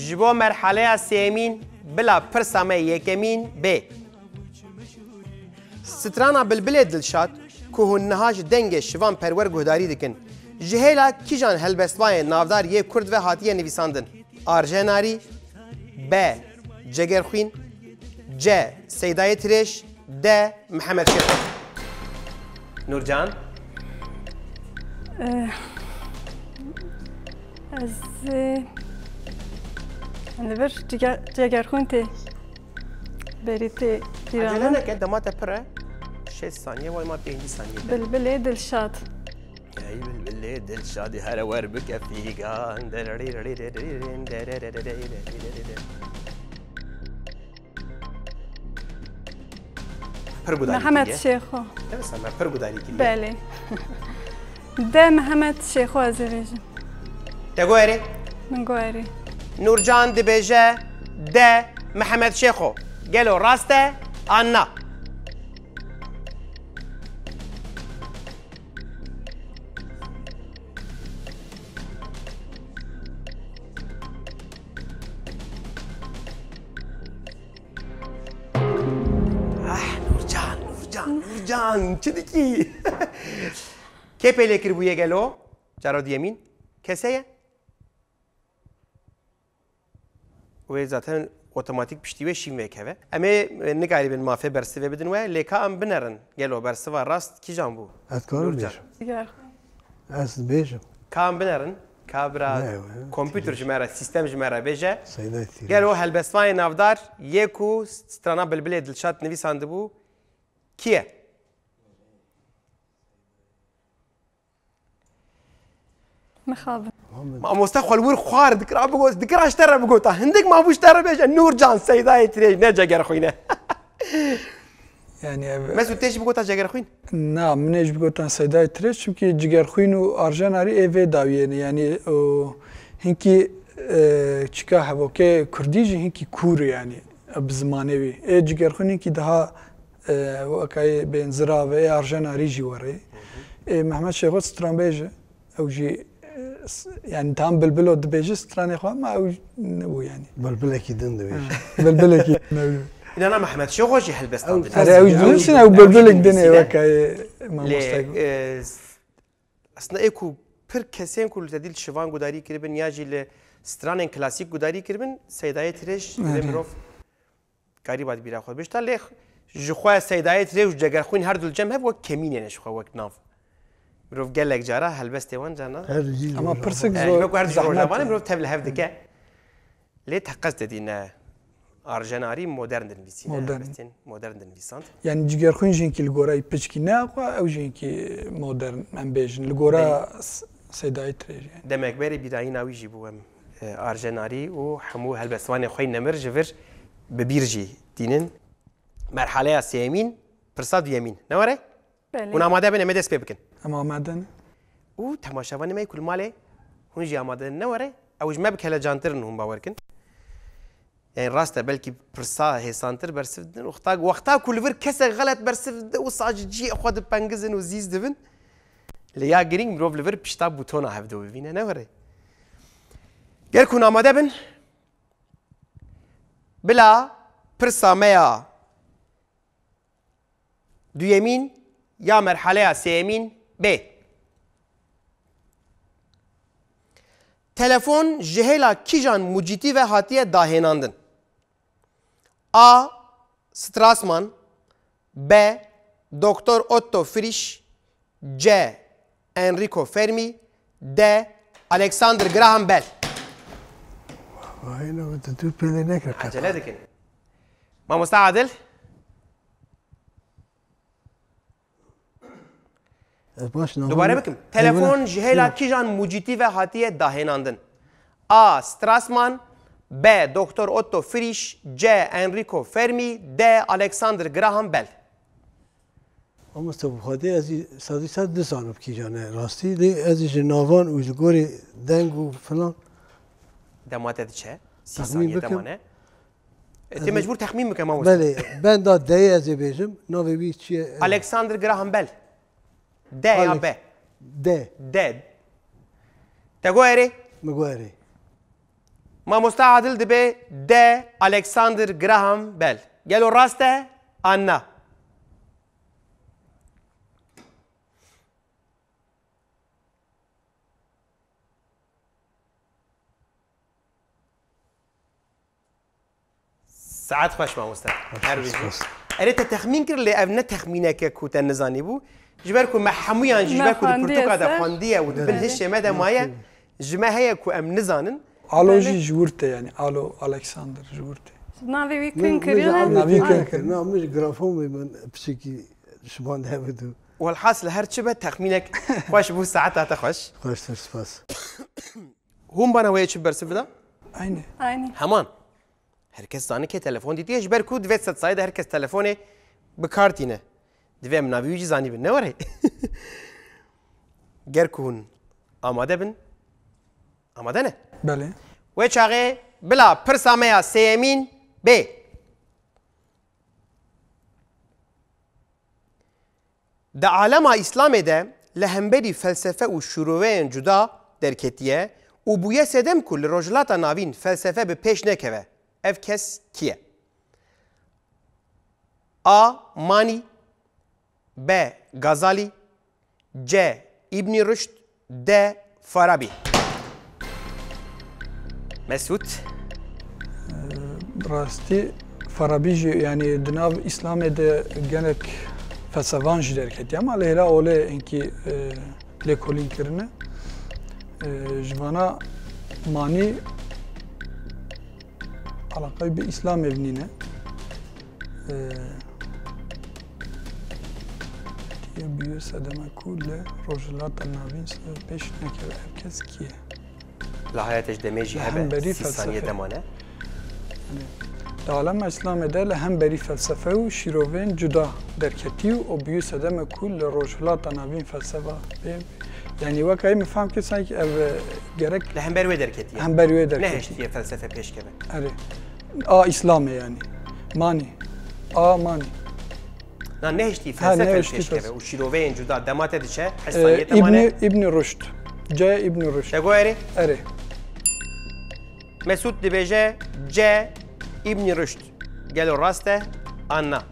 جبو مرحله سیمین بلا پرسامه یکمین ب سترانا بلبل دلشاد که هون نهاج دنگ شوان پرور گهداری دکن Jihela kijan helbestvaye navdar ye Kurd ve hatiye nivîsandin. Arjenarî, B. Cegerxwîn, C. Seydayê Tirêş, D. Mihemed Şêxo. Nurcan. Ez li vir Cegerxwîn tê berî tê Acele dîramin. neke demate pir e. 6 saniye vay ma 5 saniye. Bilbilê Dilşad. Ey bilbilê dilşadî here wer bike fîgan. Pir gudarî Mihemed kiriye. Şêxo. Evet sen pir gudarî kiriye. Belê. D Mihemed Şêxo ez ê bêjim. Te goyerê. Min goyerî. Nurcan dibêje D. Mihemed Şêxo. Gelo rast e an na. Nurcan, çi dikî? Kê pêlê kiribûye gelo? Cara diyemîn. Kese ye? Wê zaten otomatik piştî wê şîn vêkeve. Em ê nikarîbin mafê bersivê bidin we lêka em binerin. Gelo bersiva rast kîjan bû? Ez karim bêjim. Cegerxwîn. Ez bêjim. Ka em binerin. Ka bira Ne, kompüter ji me re, sistem ji me re bêje. Seydayê Tirêş. Gelo helbestvanê navdar yê ku strana bilbilê Dilşad nivîsandibû kî ye? Mixabin. Mamosta xwelwir xwar dikira bigot dikira ji te re bigota. Hindik mabû ji te re bêje Nurcan Seydayê Tirêş ne Cegerxwîn e. Yani ev Mesut tê jî bigota Cegerxwîn? na min ji gotan Seydayê Tirêş çünkü Cigerxwîn û Arjenarî evê dawiyên yani o hinkî çika hevokê Kurdî jî hinkî kûr yani bi zimanê wî. Ê Cigerxwîn hinkî daha wekayê bên zirav e Arjenarî jî were. Mihemed Şêxo stranbêje ew jî yani tam bilbilo dibêje stranê xwe ma ew nebû yani. Bilbilekî din dibêje. Bilbilekî nebû. İnana Mihemed Şêxo jî helbestan didin. Ere ew dilîsin ew bilbilek dinê wekayê mamostayê. Lê aslında ê ku pir kesên ku li te dîl şivan gudarî kiribin ya jî li stranên klasîk gudarî kiribin Seydayê Tirêş lê mirov karî bat bîra xwe bêjta lê ji xwe Seydayê Tirêş û Cegerxwîn her du cem hev wek kemînên ji xwe wek nav. Mirov gelek cara helbestê wan cana. Her jî Ama pirsik Ji zor ber ku her dijî rojavanê zahmet. mirov tev li hev dike. Lê te qez dedî ne Arjenarî modern dinivîsîne. Modern. Helbestên modern dinivîsand. Yani Cigerxwîn jî hinkî li gorayê piçkî ne xwe ew jî hinkî modern em bêjin li gora Seydayê Tirêş yani. Demek berê bîrayîna wî jî bû em Arjenarî û hemû helbestvanê xwe nemir ji vir bi bîr jî dînin. Merhaleya sêmîn pirsa duyemîn. Ne were? Belê. Hûn amade bin em ê dest pê bikin. Em amade ne? û temaşevanê me kul malê hûn jî amade ne were? Ew ji me bi kelecantirin hûn bawer kin. Yani rast e belkî pirsa hêsantir bersiv didin wexta ku li vir kesek xelet bersiv dide û sacî ciyê xwe dipengizin û zîz dibin. Lê ya girîng mirov li vir pişta bûtona hev dibîne ne were? Gel ku amade bin bila pirsa me ya duyemîn ya merhaleya sêmîn B. Telefon ji hêla kîjan mucîtî ve hatiye dahênandin? A. Strassman, B. Dr. Otto Frisch, C. Enrico Fermi, D. Alexander Graham Bell. Vay ne te tu pêlê nekir. Acele dikin. Mamosta Adil. Dubare bikim. Telefon ji hêla kîjan mucîtî ve hatiye dahênandin? A. Strassman, B. Dr. Otto Frisch, C. Enrico Fermi, D. Alexander Graham Bell. Ama stefadê ez sadî sad dizanim kîjan e rastî lê ez ji navan û ji gorî deng û filan Demate diçe. Tahmin saniye bikim. demane. Te mecbur tahmin bikim Mamosta. belê ben da deyê ez ê bêjim navê wî çi ye? Alexander Graham Bell. D ya B. D. D. Te goyerê. Me guherî. Mamosta Adil dibe D. Alexander Graham Bell. Gelo rast e Anna. ساعت خوش مامۆستا هەر ئەرێتە تەخمین کرد لێ ئەو نە تەخمینەکە کوتە نزانی بوو ژبەر کو مە هەمویان ژبەر کو پرتوکا دەخواندیە و دبن هیچ شێمەدە وایە ژمە هەیە کو ئەم نزانن ئالۆژی ژورتە ینی ئالۆ ئەلەکساندر ژورتێ ناوی وی کن کردن ناوی کن نامش گرافۆمی من پچێکی شمان هەبێت و والحاصل هەر چ بە تەخمینێک خوش بوو ساعت هاتە خوش خۆشتر سپاس هوم بانەوەیە چ بەرس بدە ئاینێ aynı هەمان هەرکەس زانێ کێ تەلەفۆن دیتیە ژبەر کو دوێت سەد سایدا هەرکەس تەلەفۆنێ بکارتینە دوێ مناویویجی زانی بن نەوەڕێ گەر کو هون ئامادە بن ئامادەنە بەڵێ وێ چاغێ بلا پرسامەیە سێمین بێ دا عالەما ئیسلامێ de li hemberî felsefe û şûroveyên cuda derketiye û bûye sedem ku li rojhilata navîn felsefe bi pêş nekeve. Ev kes kî ye? A. Manî B. Gazalî C. İbn Rüşd D. Farabi Mesut ڕاستی فەرەبی jî yanî di nav İslamê de gelek felsevan jî derketiye ama lêla olê enkî lêkolînkirine ji vana manî alaqayî bi İslam evnîne büyü sedeme ku li rojhilata navîn pêş nekeve ev kes kî ye? li hayetê ji demê jî hebe hemberî sî saniye demane Di alema İslamê de li hemberî felsefe û şîrovên cuda derketî û büyü sedeme ku li rojhilata navîn felsefa yanî wekayî min fehm kir sanki ev gerek li hember wê derketiye hemberî wê derketî nehêştiye felsefe pêşkeve erê a İslamê yanî manî a manî na nehêştî felsefe nehêştî pêşkeve û şîroveyên cuda demate diçe heş saniye demane İbn Rüşd C İbn Rüşd Dego erê erê Mesut dibêje C İbn Rüşd gelo rast e an na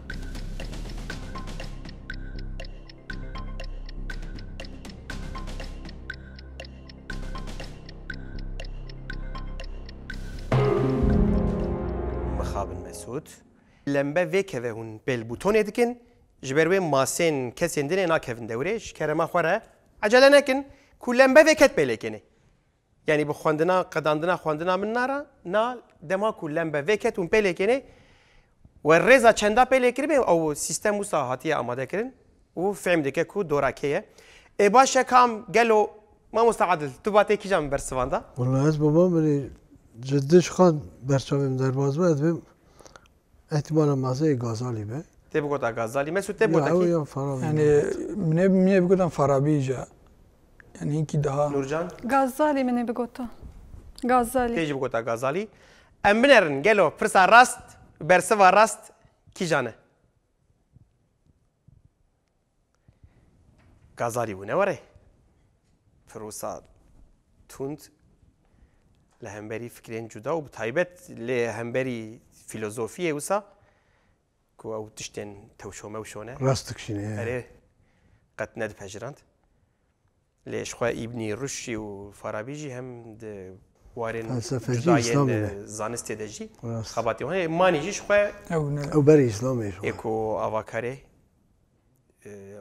mixabin Mesut lembe vê keve hûn pêlbûtonê dikin ji ber wê masên kesên dinê nakevin dewrê ji kerema xwe re ecele nekin ku lembe vê ket pêlêkenê yani bi xwendina qedandina xwendina min nara na dema ku lembe vê ket hûn pêlêkenê we rêza çenda pêlê kiribê ew sîstem wisa hatiye amadekirin û fehm dike ku dorakê ye ê baş e kam gelo mamosta Adil tu batê kîjan min bersivanda والله ez babam beni ciddi xan berçavêm derbas ve edibim ehtimala mazeyê Gazalî be tê bigota Gazalî Mesut tê ya ew botekî ya Farabi yani minê bigotan Farabî jî yani hinkî daha Nurcan Gazali mi ne bigota Gazali tê jî bigota Gazalî em binerin gelo pirsa rast bersiva rast kîjan e Gazalî bû ne were firosa tund li hemberî fikrên cuda û bi taybet lê hemberî filozofiyê wisa ku ew tiştên tewşomewşone rast dikişîne erê qet nedipejirand lê ji xwe İbnî Rüşdî û Farabî jî hem di warên Felsefecî cudayên İslamê zanistê de jî Rast. xebatî wan manî jî ji xwe ew ne ew berî İslamê jî ê ku avakarê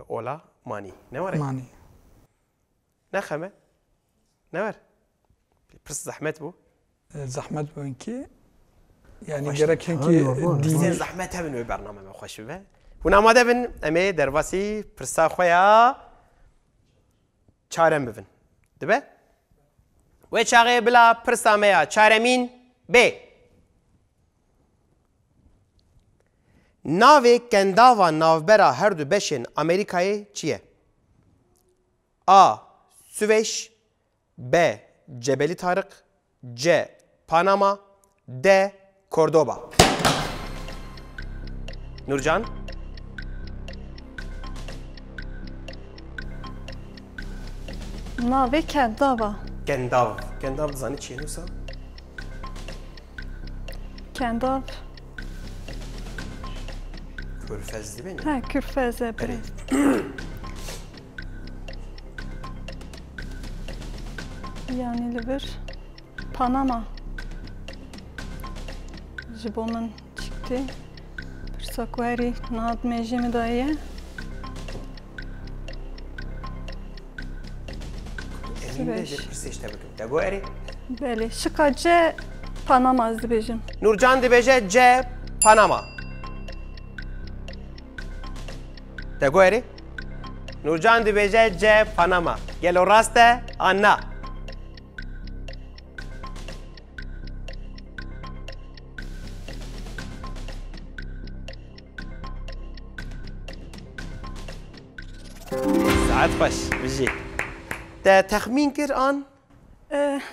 ola manî ne were manî nexeme ne wer pirs zehmet bû zahmet bûn ki yani Hoş. gerek hinkî normal. Bizên dînî zehmet hebin wê bername me xweş bibe hûn amade bin em ê derbasî pirsa xwe ya çarem bibin dibe wê çaxê bila pirsa me ya çaremîn bê navê kendava navbera her du beşên Amerîkayê çi ye A. Süveyş B. Cebeli Tarık C. Panama D. Cordoba Nurcan navê kendava Gendav Gendav dizanî çi ye nûsa kendav Körfez dibe ne ha kürfeze Erê yani li bir Panama ji bo min gote. Pirsakwari nad mejimi daye. Emin de pirseşte bakım. Dego eri. Beli. Şıka C Panama ez dibêjim. Nurcan dibêje C Panama. Dego eri. Nurcan dibêje C Panama. Gelo rast e Anna. Saat baş. Bizi. De tahmin kir an.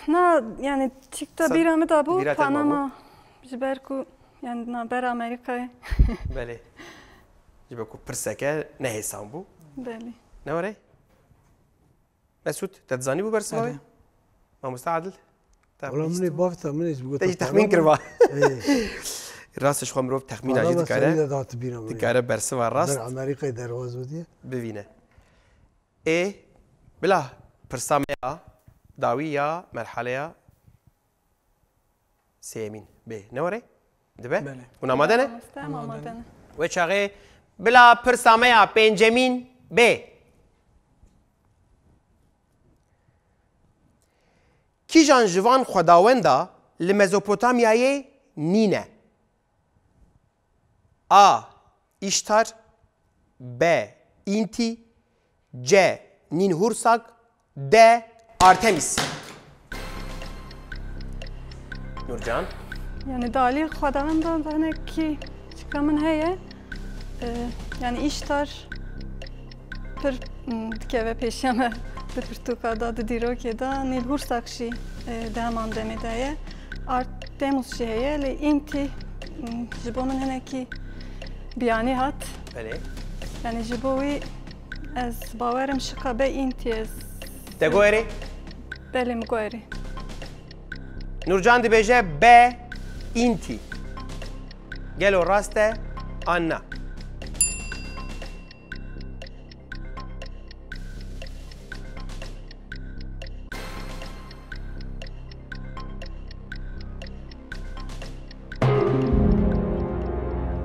Na yani çıktı bir amı da bu Birat elma Panama. Jiber ku yani na ber Amerika'ya. Beli. Jibe ku pirseke ne hesam bu? Beli. Ne var ey? Mesut, تتزاني بو برسماوي؟ آره. ما مستعدل؟ والله مني بافتا مني بقول تيجي تخمين كربا ايه راسش خو مروف تخمين انا عجيب بس تكاره اريد ذات بينا مني تكاره برسما راست در امريكا درواز ودي ببینه ای بلا پرسامیا داویا مرحله سیمین به نوره دبه بله. اونا مادنه Tamam madene. و چاقه بلا پرسامیا پنجمین به کیجان جوان خداوندا لمزوپوتامیای نینه A. İştar B. İnti C. Ninhursak D. Artemis Nurcan Yani dali xwedawenda hinekî çika min heye yani îştar pir dikeve pêşiya me di pirtûka da di dîrokê da Nîlhûrsak jî di heman demê de ye Artemus jî heye lê întî ji bo min hinekî biyanî hat Bele yani ji bo wî ez bawerim şika be întî ez Degoeri belê min guherî Nurcan dibêje B. İnti Gelo raste Anna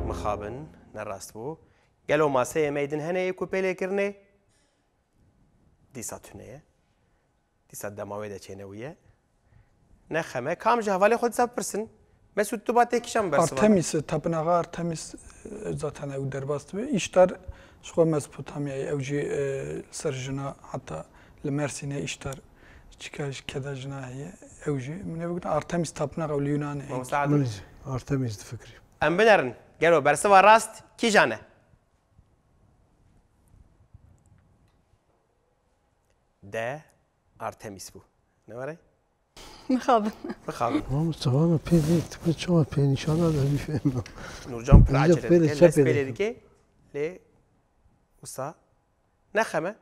مخابن نراست بو قالوا ما سي ميدن هنا كوبيلي كرني ديسا تونيه ديسا دماوي دا چينويه نخمه كام جهوالي خود سب برسن مسعود تو بات يكشم برسوا Artemis, tapınağı Artemis zaten ev derbast ve işler şu Mezopotamya'yı evci serjina hatta le Mersin'e işler çıkış kedajına evci ne bugün Artemis tapınağı ev Yunan'ı مساعد مني ارتميز فكري ام بنرن قالوا برسوا راست كي جانه ده ارتميس بو نوري mixabin بخابن ما مستوانا بيني تبي شو بيني شانا ده بيفهم نورجان براجل بيلي لس شابيلي. بيلي ديكي لي وصا نخمه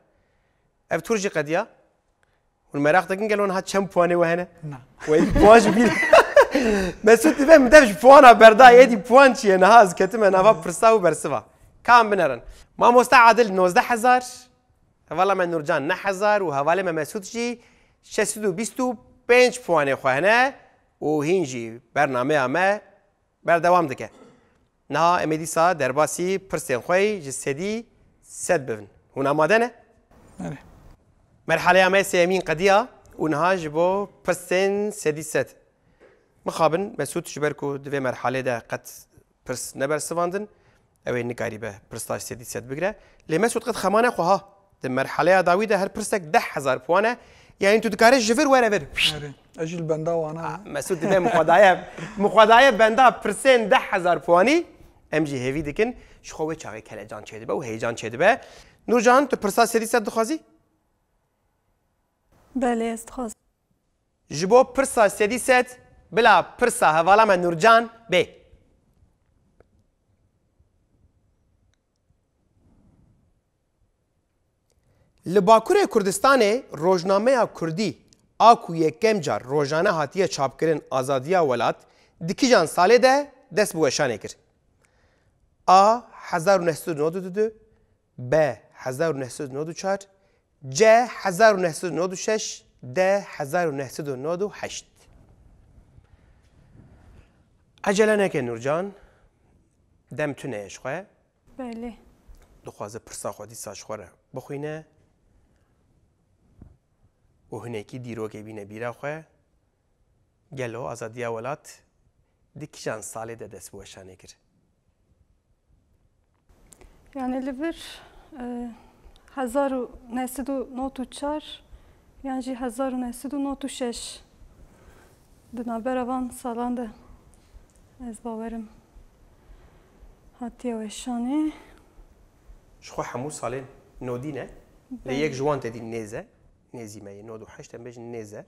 اف تورجي قديا والمراق دقن قالوا انها كم بواني وهنا Na. وين بواج بيل مسعود تفهم مدفش بوانا بردا يدي بوان شي انا هاز كتم انا فا برساو برسوا كام بنرن ما مستعدل 19000 والله من نورجان 9000 وهوالي ما مسعود جي 625 بواني خو هنا وهينجي برنامه ما بردوام دكه نها امديسا درباسي برسين خوي جسدي سد بفن هنا مادنه Evet. مرحله ما سيمين قضيه ونها جبو برسين سدي سد مخابن مسعود جبركو دوی مرحله ده قد برس نبر سواندن اوه نکاری به برستاش سدي سد بگره لی مسعود قد خمانه خوها ده مرحله داوی ده هر برسك 10000 پوانه يعني تو دكاري جفر ولا فر Evet. Ecil bende o ana. مسعود دوی مخدايه بندا برسين 10000 پواني ام جي هيفي دكن شخوه چاقي کله جان چيده به و هيجان چيده به نورجان تو برستا سدي سد دخوازي belê ez dixwazim جبو برسا سدي سد بلا برسا هوالا من نورجان بي لباکوره کردستان روزنامه کردی آکو یکم جار روزانه هاتیه چاپ کرن آزادیا ولات دکیجان ساله ده دست بوشانه کرد. A 1992 B 1994 C 1996 D 1998 Acele neke Nurcan دم تونه شخواه بله دخوازه پرسا خودی ساش خوره بخوینه و هنکی دیرو که بینه بیره خواه گلو آزادیا ولات دیکیشان ساله ده دست بوشانه کرد yani liver 1994 yani 1996 dinaber salan da ez baverim hatiye weşane شخو همو سالين نودينه ليك جوان تدي نيزه نيزي ماي نودو حشتن بيج نيزه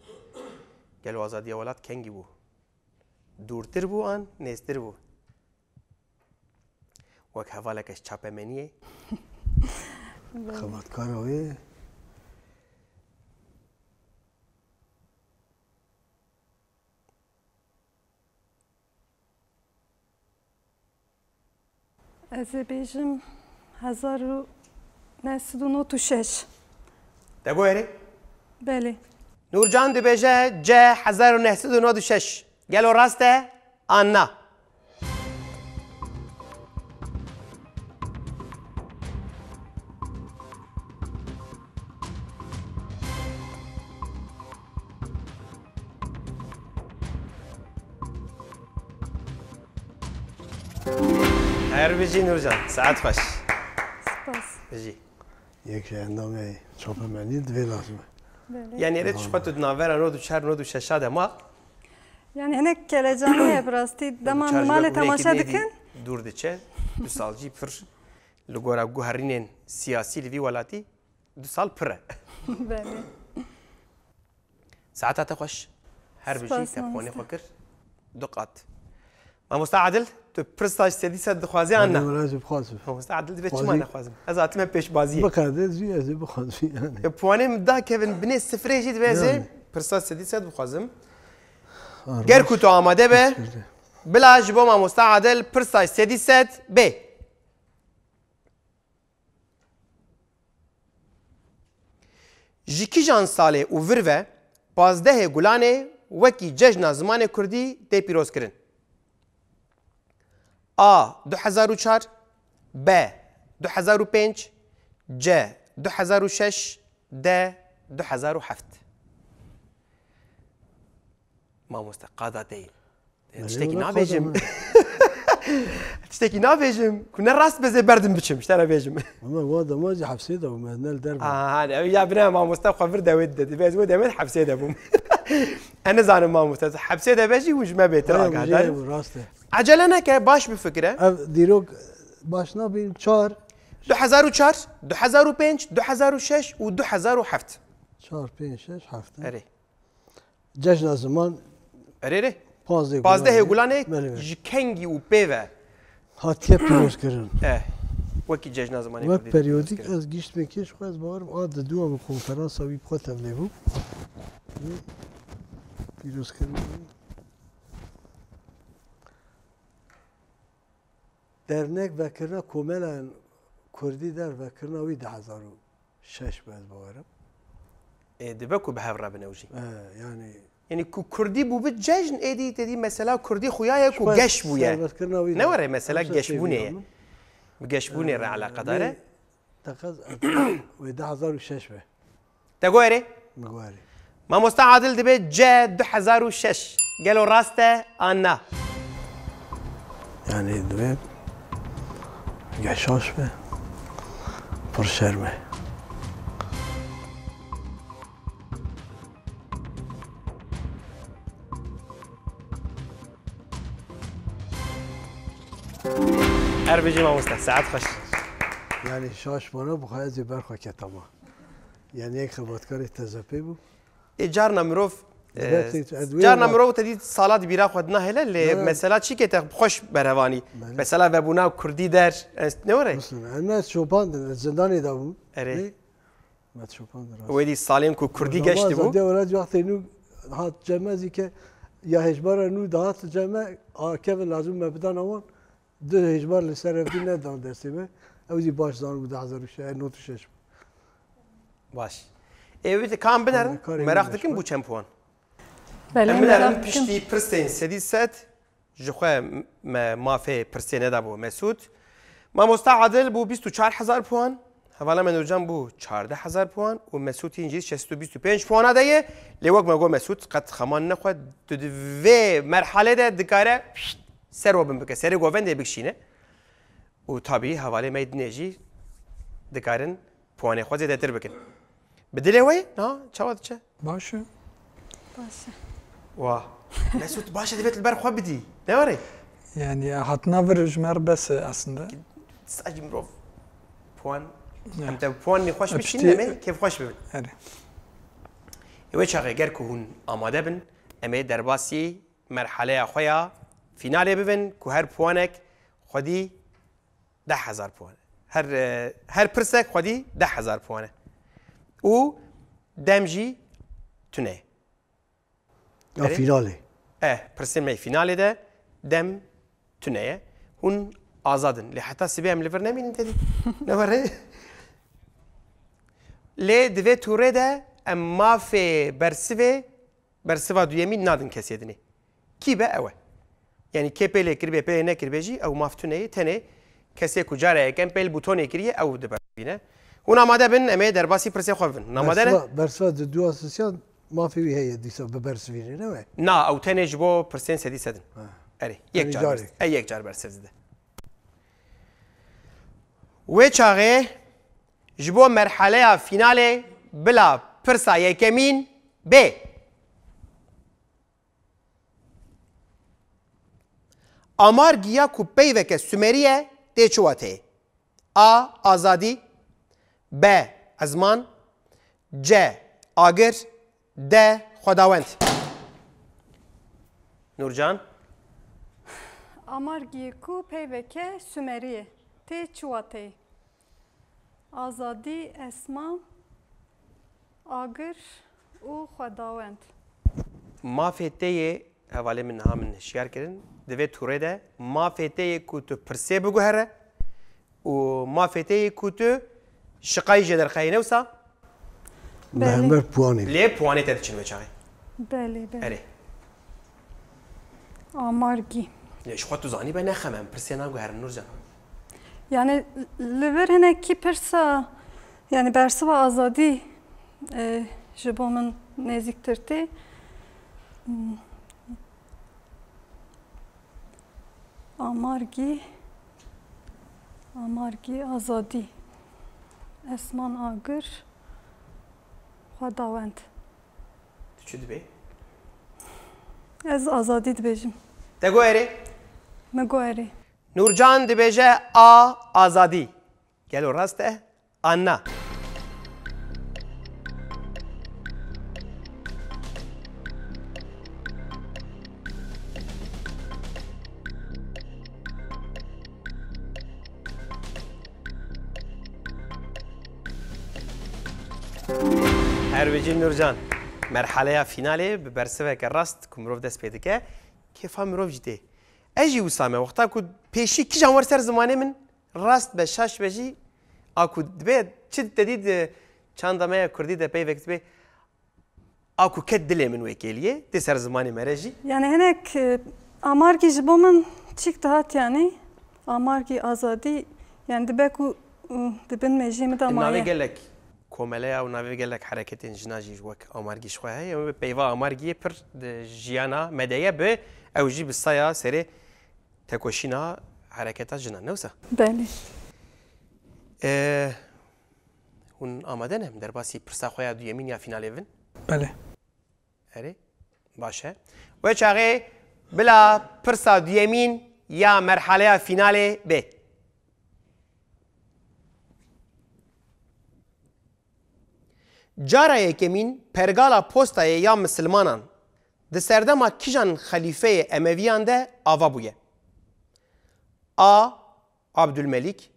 قالوا آزادية ولات كنجي بو دورتر بو آن نيزتر بو وك هفالكش چاپه منيه خباتکار اوی ez bejim 1996 تقو هري beli نورجان دي بيجه جا 1996 قالوا راسته آنا هر بيجي نورجان ساعات خوش spas بيجي یک اندامه چاپ منی دوی لازمه beli يعني ريت شخوتو دنافيرا نودو شهر نودو ششاده ما yani hinek geleceğini hep rastı dama normale tamaşa dikin دور دچه دو سال جي پر لگورا گوهرینن سیاسی لوی ولاتی دو سال پره beli ساعتها خوش هر بيجي سپاس تبوني مامستا. فكر دقات ما مستعدل تو پرستاش سدی سد خوازی آنا ولی بخواست ما مستعدل دبي خوازی. چما نخوازم از اتم پیش بازی بکرده زی از بخواست یعنی پوانه مدا کevin بني صفر جيت بيزي يعني. پرستاش سدی سد بخوازم گر کو تو آماده به بلا جبو ما مستعدل پرستاش سدی سد ب جیکی جان ساله و وروه 15 گلانه وکی جشن زمان کردی دی پیروز کرن A 2004 B 2005 C 2006 D 2007 ما مستقادا değil. Tişteki nabecim. Tişteki nabecim. Kuna rast beze berdim biçim. İşte nabecim. اما هو ده ماجي حفصيده ومهنا الدرب هذا يا بنا ما مستوى فرده وددي بس وده من حبسي ده بوم. أنا زانم ما مستوى حبسي ده بيجي وش ما بيتراك هذا. راسته عجلنا كباش بفكرة. اف دیروگ باشنا بین 4 2004 2005 2006 و 2007 4 5 6 7 أري جشن زمان أري 15 گلانه بله. جکنگی و پیوه هاتیه پیروز کردن وکی جشن زمانی وقت پریودیک از گیشت میکش خواهد باورم آد دو هم کنفرانس هاوی بخواتم لیبو پیروز کردن درنک وکرنا کوملان کردی در وکرنا وی 2006 باید باورم دبکو به هفره بنوجی یعنی يعني كردي بو بجاجن ايدي تدي مثلا كردي خوياك وقش بويا نوري مثلا قش بوني قش بوني على قدره تقص و 2006 به تقولي مقواري ما مستعدل دبي جا 2006 قالوا راسته انا يعني دوام قشاش به پرشرمه اربجي ما مستعد ساعات خش يعني شاش بنا بخواه زی برخوا کتاما يعني یک خباتکار تزپی بو جارنا مروف جارنا مروف تدي صالات بيرا خدنا هلا اللي مثلا شي كي خوش برواني مثلا وبونا كردي در نوري مثلا انا شوبان زنداني دابو اري ما شوبان ويدي سالم كو كردي گشت بو ده ولاد وقتی نو هات جمعی که یا هجبار نو دهات جمع آکیو لازم مبدان آوان ده هجبار لسر افدی ندان دستی به اوزی باش زان بود 2006 96 باش evet kan bener merak dikim bu çempuan beli Eminerim merak ettim pişti prsteyn sedi set جخوا مافي برسينه دا بو مسعود ما مستعدل بو 24000 بوان حوالا من نورجان بو 14000 بوان و مسعود اینجی 625 بوان دایه لوک ما گو مسعود قد خمان نخوا دوی مرحله ده دکاره سر و بم بک سر گووند بکشینه و طبیعی حواله مید نجی دکارن پوانه خود زیاده تر بکن بدلی وی نه چواد چه باشه باشه واه مسعود باشه دبیت البر خواب بدی نه وری yani hatına verjmer bes aslında. ساجي مروف بوان انت بوان نخوش بشين مي كيف خوش ببن Evet. يوش غير كون آماده بن امي درباسي مرحله خويا فينالي ببن كو هر بوانك خدي 10000 بوان هر برسك خدي 10000 بوان و دمجي تونه فیناله برسين مي فينالي ده دم تونه هون آزادن لحتى سبيه من ليفر نمين انت دي نوري لي دوی توره ده ام ما في برسوا دویمین نادن کسی دنی کی به اوه یعنی کی پیل کربه پیل نکربه جی او مافتونه تنه کسی کجاره کم پیل بوتونه کریه او دبر بینه هون آماده بن امی در باسی پرسی خوابن آماده نه برسوا دو اساسیان ما في هي ديسا ببرسفيني نه نا او تنه جبو پرسین سدی سدن اره یک جار برسفزده و چاغه جبو مرحله فیناله بلا پرسا یکمین ب آمار گیا کو پیوک سومریه تی چواته آ آزادی ب ازمان ج آگر د خداوند نورجان Amargiye ku peyveke Sümeriye te çuvatey. Azadi esma agir u xudawend. مافێتەیە هەواڵێ من ها من هشیار کردن دەبێت تووڕێدا مافێتەیە کو تو پرسێ بگوهرە و مافێتەیە کو تو شقای ژێ دەرخایی نەوسا محمد پوانی لێ پوانێت دەچن بەچاوی Beli beli. ئەرێ Amargi. لێش خۆ تو زانی بە نەخەمەم پرسێ ناگوهرن نورجان Yani li vir hinekî pirsa yani bersiva azadî ji bo min nêzîktir tê. Amargi azadî esman agir xwedawend. Tu çi dibê Ez azadî dibêjim. te got erê Me got erê. Nurcan dibêje a azadî gelo rast e anna هەروێجی نورجان مرحلەیە فینالێ bi bersiveke rast ku mirov dest pê dike kêfa mirov jî tê ez jî wisa me wexta ku pêşî kîjan wer ser zimanê min rast be şaş be jî a ku dibe çi dedî çanda me ya Kurdî de peyvek dibe a ku ket dilê min wê kêliye tê ser zimanê me re jî Yani hinek amargi ji bo min çîk dihat yani amargi azadî yani dibe ku dibin mejî min de navê maye. gelek komeleya û navê gelek hereketên jina jî wek amargî ji xwe heye em peyva amargiyê pir di jiyana me de ye bi ew jî bi saya serê tekoşîna hereketa jinan ne wisa Beli. hûn amade ne em derbasî pirsa xwe ya duyemîn ya fînalê bin Beli. erê baş e we çaxê bila pirsa duyemîn ya merhaleya fînalê bê cara yekemîn pergala postayê ya misilmanan di serdema kîjan xelîfeyê Emeviyan de ava bûye A. Abdülmelik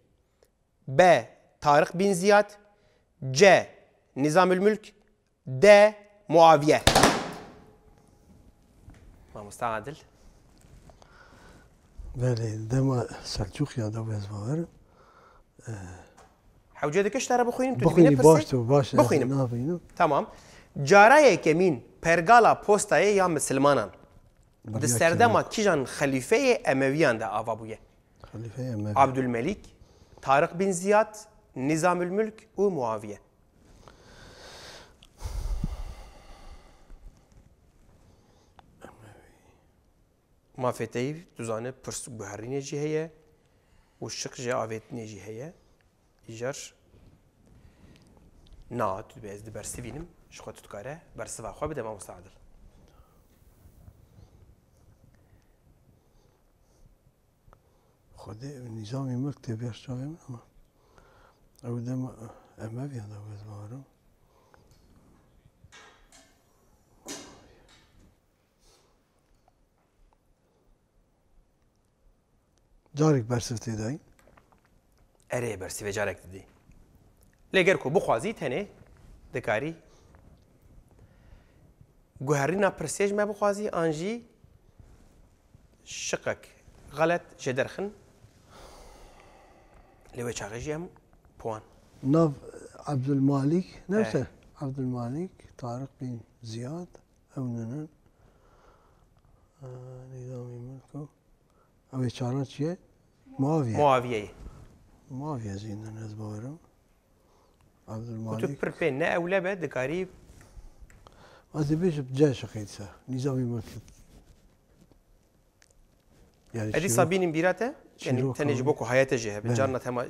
B. Tarık bin Ziyad C. Nizamülmülk D. Muaviye Mamusta Adil بله دما سلجوق یا دا بزبار Hevcedeki işlere bakayım. بخوینی باش تو باش Bakayım. نابینم Tamam. Cara yekemîn pergala postayê ya misilmanan د سردما کیجان خلیفه امویان ده آوا بویه خلیفه اموی عبدالملک طارق بن زیاد نظام الملک و معاویه ما فتهی دوزانه پرس بحری نجی هیه و شق جا آوید نجی هیه ایجار نا تو بیز دی برسی بینم شخو تکاره برسی و خواه بده ما مستعدل خود نظامی ملک تبیش شاویم اما او دم اموی هنده باید مارم جارك برسفتي داين اره برسی و جارك دي لگر کو بخوازی تنه دکاری گوهرینا پرسیج ما بخوازی آنجی شقك غلط جدرخن لوي چاقجی هم پوان ناف عبد المالك نفسه عبد المالك طارق بن زياد او ننن نظامي ملكه او چارات چیه؟ معاویه زیندن از باورم عبد المالك تو پرپی نه اوله به دکاری وقتی بیش جاش خیلی نظامی ملک ادی سابین بیراته یعنی تنیج بکو حیات جه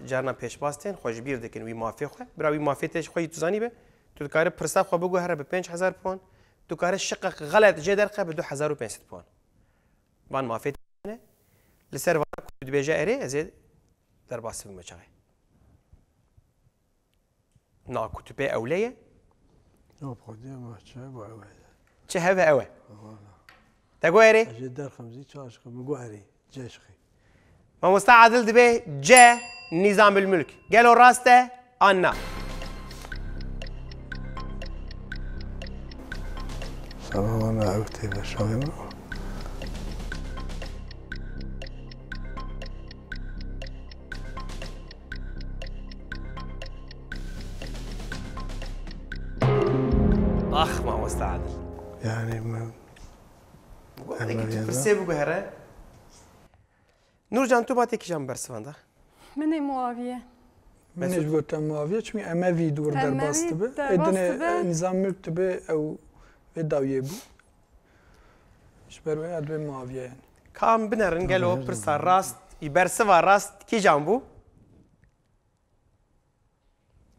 جارنا پیش باستین خوش بیر دکن وی مافی خو براوی مافی تش خوی تو زانی به تو کار پرسا خو بگو هر به 5000 پوند تو کار شقق غلط جه درقه به 2500 پوند وان مافی نه لسر وان کد بیجا اری ازید در باس بمچای نا کتبه اولیه نه خودی ما چه با اوه چه هوا اوه تقو اری اجد در خمزی چاش خو بگو اری جاش خی ما مستعدل دبي جاء نظام الملك قالوا راسته أنا سلام أنا عوتي بشاوي أخ ما مستعدل يعني ما بسيبه بهره نورجان تو باتی کجام برسوانده؟ من معاویه منش گفتم معاویه چون اموی دور در باست به ادنه نظام ملک به او داویه بود شبروی ادوی معاویه یعنی کام بنرن گلو پرسا راست برسوا راست کجام بو؟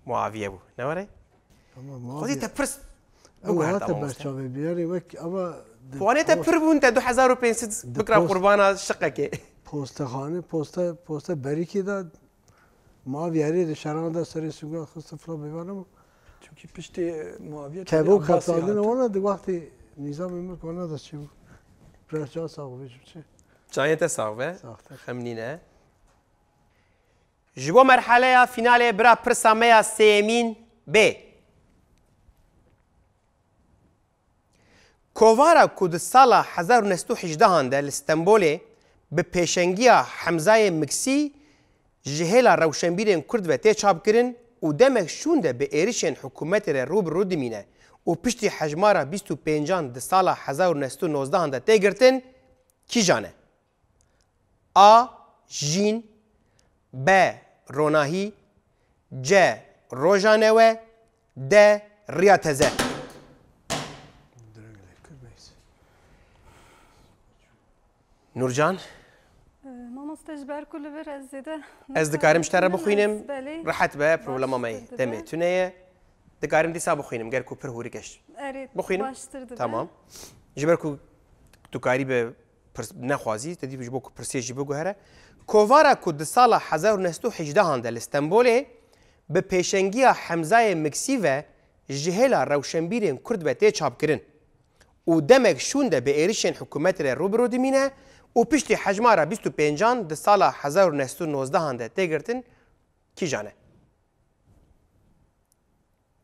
معاویه بو نواره؟ خودی تپرس او هات برشاوی بیاری وک اما وانه تپر بون تا 2500 بکرا قربانا شقه که پستخانه پست بری کی داد ما بیاری شهران دا سری سوگا خست فلا بیوانم چون که پشت معاویه تبو خطادن وانا دی وقتی نظام ملک وانا دست چی بود برشا ساقوی چه جایت ساقوه خمنینه جبو مرحله فینال برا پرسامه سیمین ب کووارا کود سالا 1918 هنده لستنبوله به پیشنگی حمزه مکسی جهیل روشنبیرین کرد و تی چاپ کرن و دمک شونده به ایریشن حکومت رو برو دمینه و پشتی حجمارا 25 د سال 1919 هنده تی گرتن کی جانه؟ آ جین ب روناهی ج روژانه و د ریاتزه نورجان مستجبر كل بر الزده از دکارم شتره بخوینم راحت به پروبلم مای دمه تونه دکارم دیسا بخوینم گر کو پر هوری کش بخوینم تمام جبر کو دکاری به نخوازی تدی بجبو کو پرسیج بگو هره کووارا کو د سال 1918 هنده استانبول به پیشنگی حمزه مکسی و جهیل روشنبیرین کرد و تی چاپ کرن و دمک شونده به ایریشن حکومت رو برو دمینه و پشتی حجمارا 25 د سال 1919 هنده تی گرتن کی جانه؟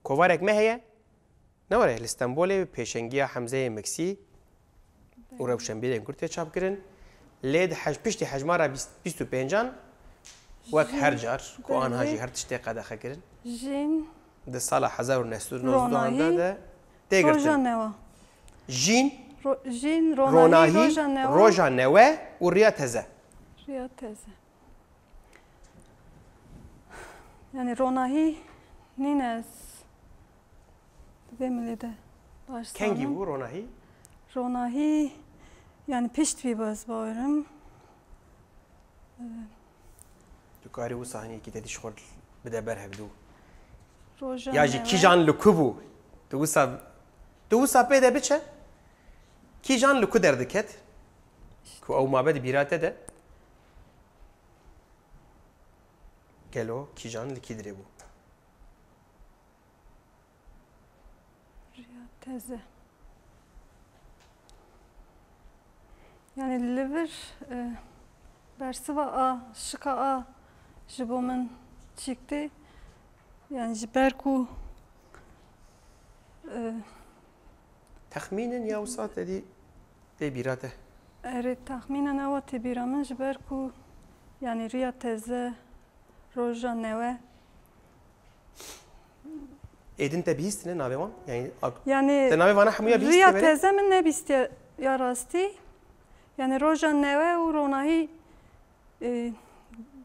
کووارک مهیه؟ نوره لستانبول پیشنگی حمزه مکسی و روشنبیرین کرد تی چاپ کرن لید پشتی حجمارا 25 وقت هر جار که آنها جی هر تشتی قدخه کرن جین د سال 1919 هنده ده تی گرتن جین جین روناهی روژا نوه و ریا تزه ریا تزه یعنی روناهی نین از بمیلیده کنگی بو روناهی؟ روناهی یعنی پشت بی باز باورم تو کاری و صحنی که تدیش خورد بده بره بدو روژا یا جی کی جان لکو بو تو پیدا بچه کی جان لکو دردکت که او مابد بیراته ده گلو کی جان لکی دره بو ریا تزه yani liver bersiva a şıka a jibomen çıktı yani jiberku تخمینن یا وسات دی بیراته eri tahminen ava tebiramın jiberku yani riya teze roja neve edin te bihistine nave wan yani te nave vana hmuya bihiste riya teze min ne bistiye yarasti yani roja neve u ronahi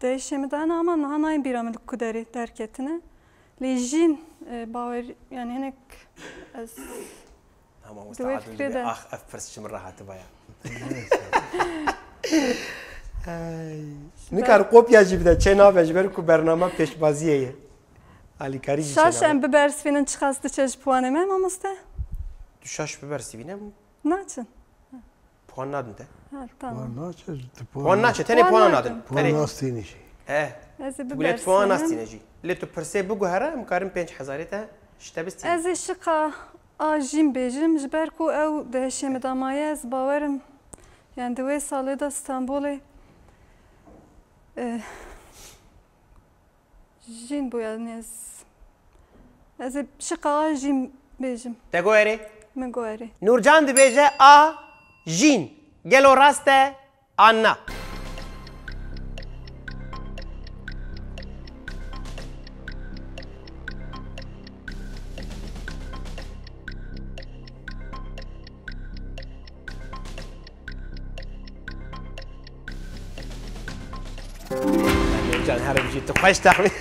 değişimden ama nahanayın biramılık kuderi derketine lejin baver yani henek ama musta'ad ah afers şim rahat baya nikar kopya jibde çena vejber ku bernama peşbaziye ali kari şaş em bibersvinin çıkastı çeş puanım hem amaste düşaş bibersvinem naçın puan nadın te tamam puan naçı tane puan nadın puan nastini şey ez bilet puan nastini ji leto perse bugu hara mkarim 5000 te işte bisti ez şıka ajim bejim jiberku ev değişimi damaya ez baverim yani dve salı da İstanbul'e jin bu yani ez şıka ajim bejim te goeri min goeri Nurcan dibeje a jin gelo raste anna Nurcan her bir şey تخش تخمين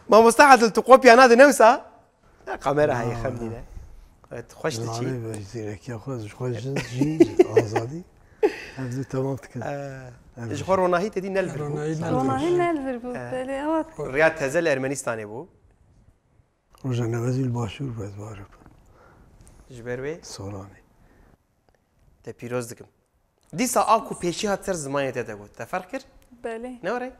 ما مستعد التقوبيا نادي نوسا كاميرا هاي خمدينا تخش تشي زيرك يا خوز خوز جي آزادي هذا تمام كده جخور روناهي تدي نلفر روناهي نلفر بو بله اوت رياض تزل ارمنستاني بو روجا نوازي الباشور بس بارب جبروي سولاني te piroz dikim dîsa a ku pêşî hat ser zimanê te de got te fark kir bele ne were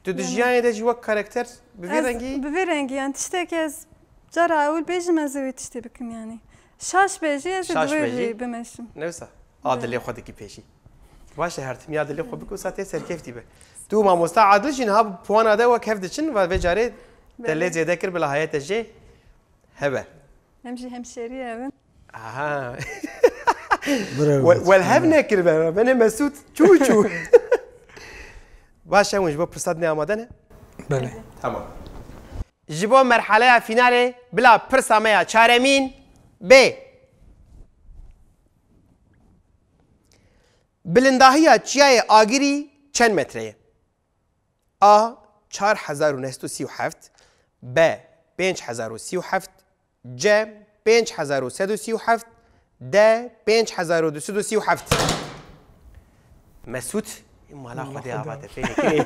tu di jiyanê de jî wek karakter bi vê rengî bi vê rengî yani tiştek ez cara ewl bêjim ez ê tiştê bikim yani şaş bêjî ez ê divê bimeşim ne wisa a dilê xwe dikî pêşî baş e her tim ya dilê xwe bik wisa tê serkevtî be tu mamosta adil jî niha puana de wek hev diçin ve vê carê te lê zêde kir bila hayê te jê hebe hem jî hemşerî evin aha والهب نكر بنا مسعود شو شو باشه ونجيب برصاد نعمدنا بله تمام جيبوا مرحله فينالي بلا برساميا چارمين ب بلنداهيا چياي آگيري چند متره A 4937 B 5037 C 5137 ده 5237 مسعود مالا خدي عباته فيني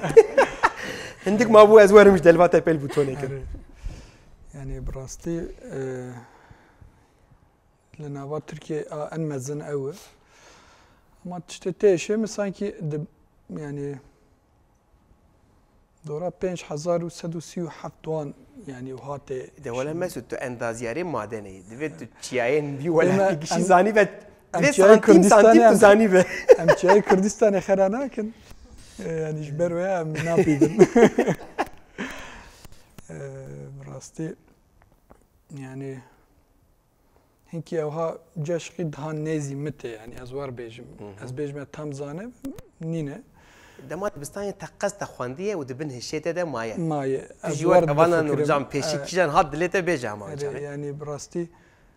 عندك ما ابو ازوار مش دلواته بيل بوتوني كده يعني براستي لناوا تركيا ان مزن قوي ما تشتتيش sanki يعني دورا 5137 وان يعني وهاتي ده ولا مسعود تو اندازياري معدني دفت تشياين بي ولا شي زاني بت سنتيم تزاني به امشي كردستان خرا لكن يعني جبر ويا نابيدن براستي يعني هنكي اوها جاش قد هان نيزي متى يعني ازوار بيجم از بيجم تام زانه نينه دمات بستاني تقص تخوانديه ودبن هشيته ده مايه مايه ازوار كمان نورجان بيشي كيجان هاد ليته بيجا ما يعني براستي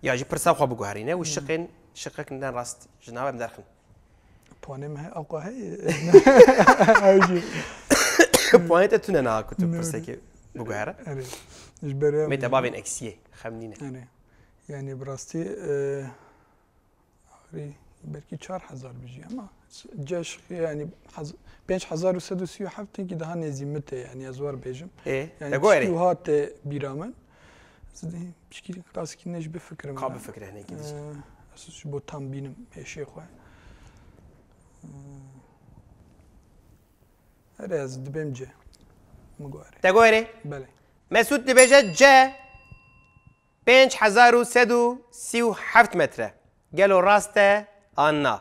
يا جي برسا خو بغارينه والشقين شقك ندان راست جنابه مدرخن پوانه مه آقا هی پوانت اتونه نه کتب پرسه که بگوهره آره اجباره میت بابین اکسیه خمنینه آره یعنی براستی آره belki 4000 بيجي ama جاش يعني 5137 ki daha nezimete yani yazvar bejim. Yani تقولي هات بيرامن زدي بشكل قاسك نج بفكر قاب فكره هنا كده اساس بو tam بينم شيخ خويا راز دبم جه مقاري تقولي بله مسعود دبجه جه 5137 متر قالوا راسته آنا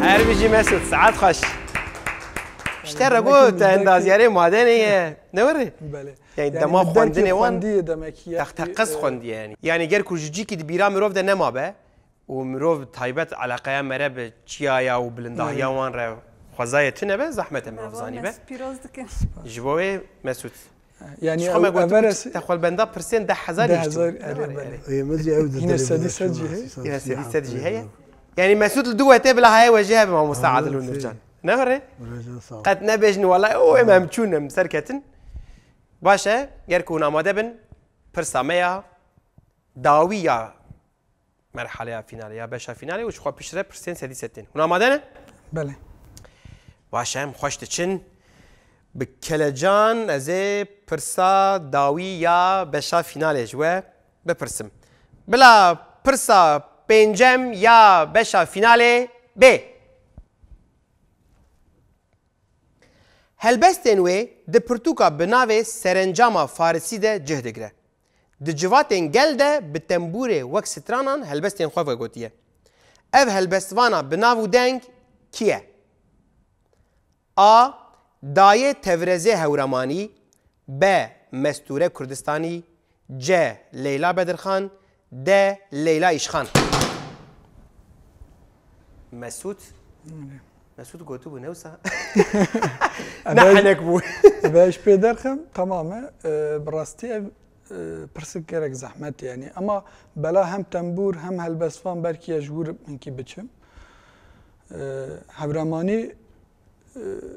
هر بيجي مسعود ساعات خش اشترى قلت انداز ياري معدنية نوري بله يعني دماغ خواندني وان دمك تقص خواندي يعني غير كوجيجي كي بيرا مروف ده نما به ومروف تايبت على قيام مرب تشيايا وبلنداهيا وان را خزايه تنبه زحمه مروف زاني به جوي مسعود يعني اولس تخول بندا برسنت 10000 اي مزي عود هنا السادسه جهه يعني مسعود الدوته بلا هاي وجهه بما مساعد للنرجان نهري قد نبجن والله او امام تشون مسركتن باشا يركون آماده بن برساميا داوية مرحلة فينالية باشا فينالي وش خو بيشره برسين سدي ستين هنا آماده بله باشا مخوش تشن بكلجان ازي برسا داوية باشا فينالي جوا ببرسم بلا برسا بنجم يا باشا فينالي ب هلبستن وی د پرتوکا بناوی سرنجاما فارسی ده جه دگره. د جواتن گل ده به تنبوره وک سترانان هلبستن خواه گوتیه. اف هلبستوانا بناو دنگ کیه؟ آ دایه تورزه هورمانی ب مستوره کردستانی ج لیلا بدرخان د لیلا ایشخان مسعود مسعود قلتو بو نوسا نحنك بو باش بيدرخم تماما براستي برسك كرك زحمت يعني اما بلا هم تنبور هم هالبسفان بركي يجور منكي بچم هبرماني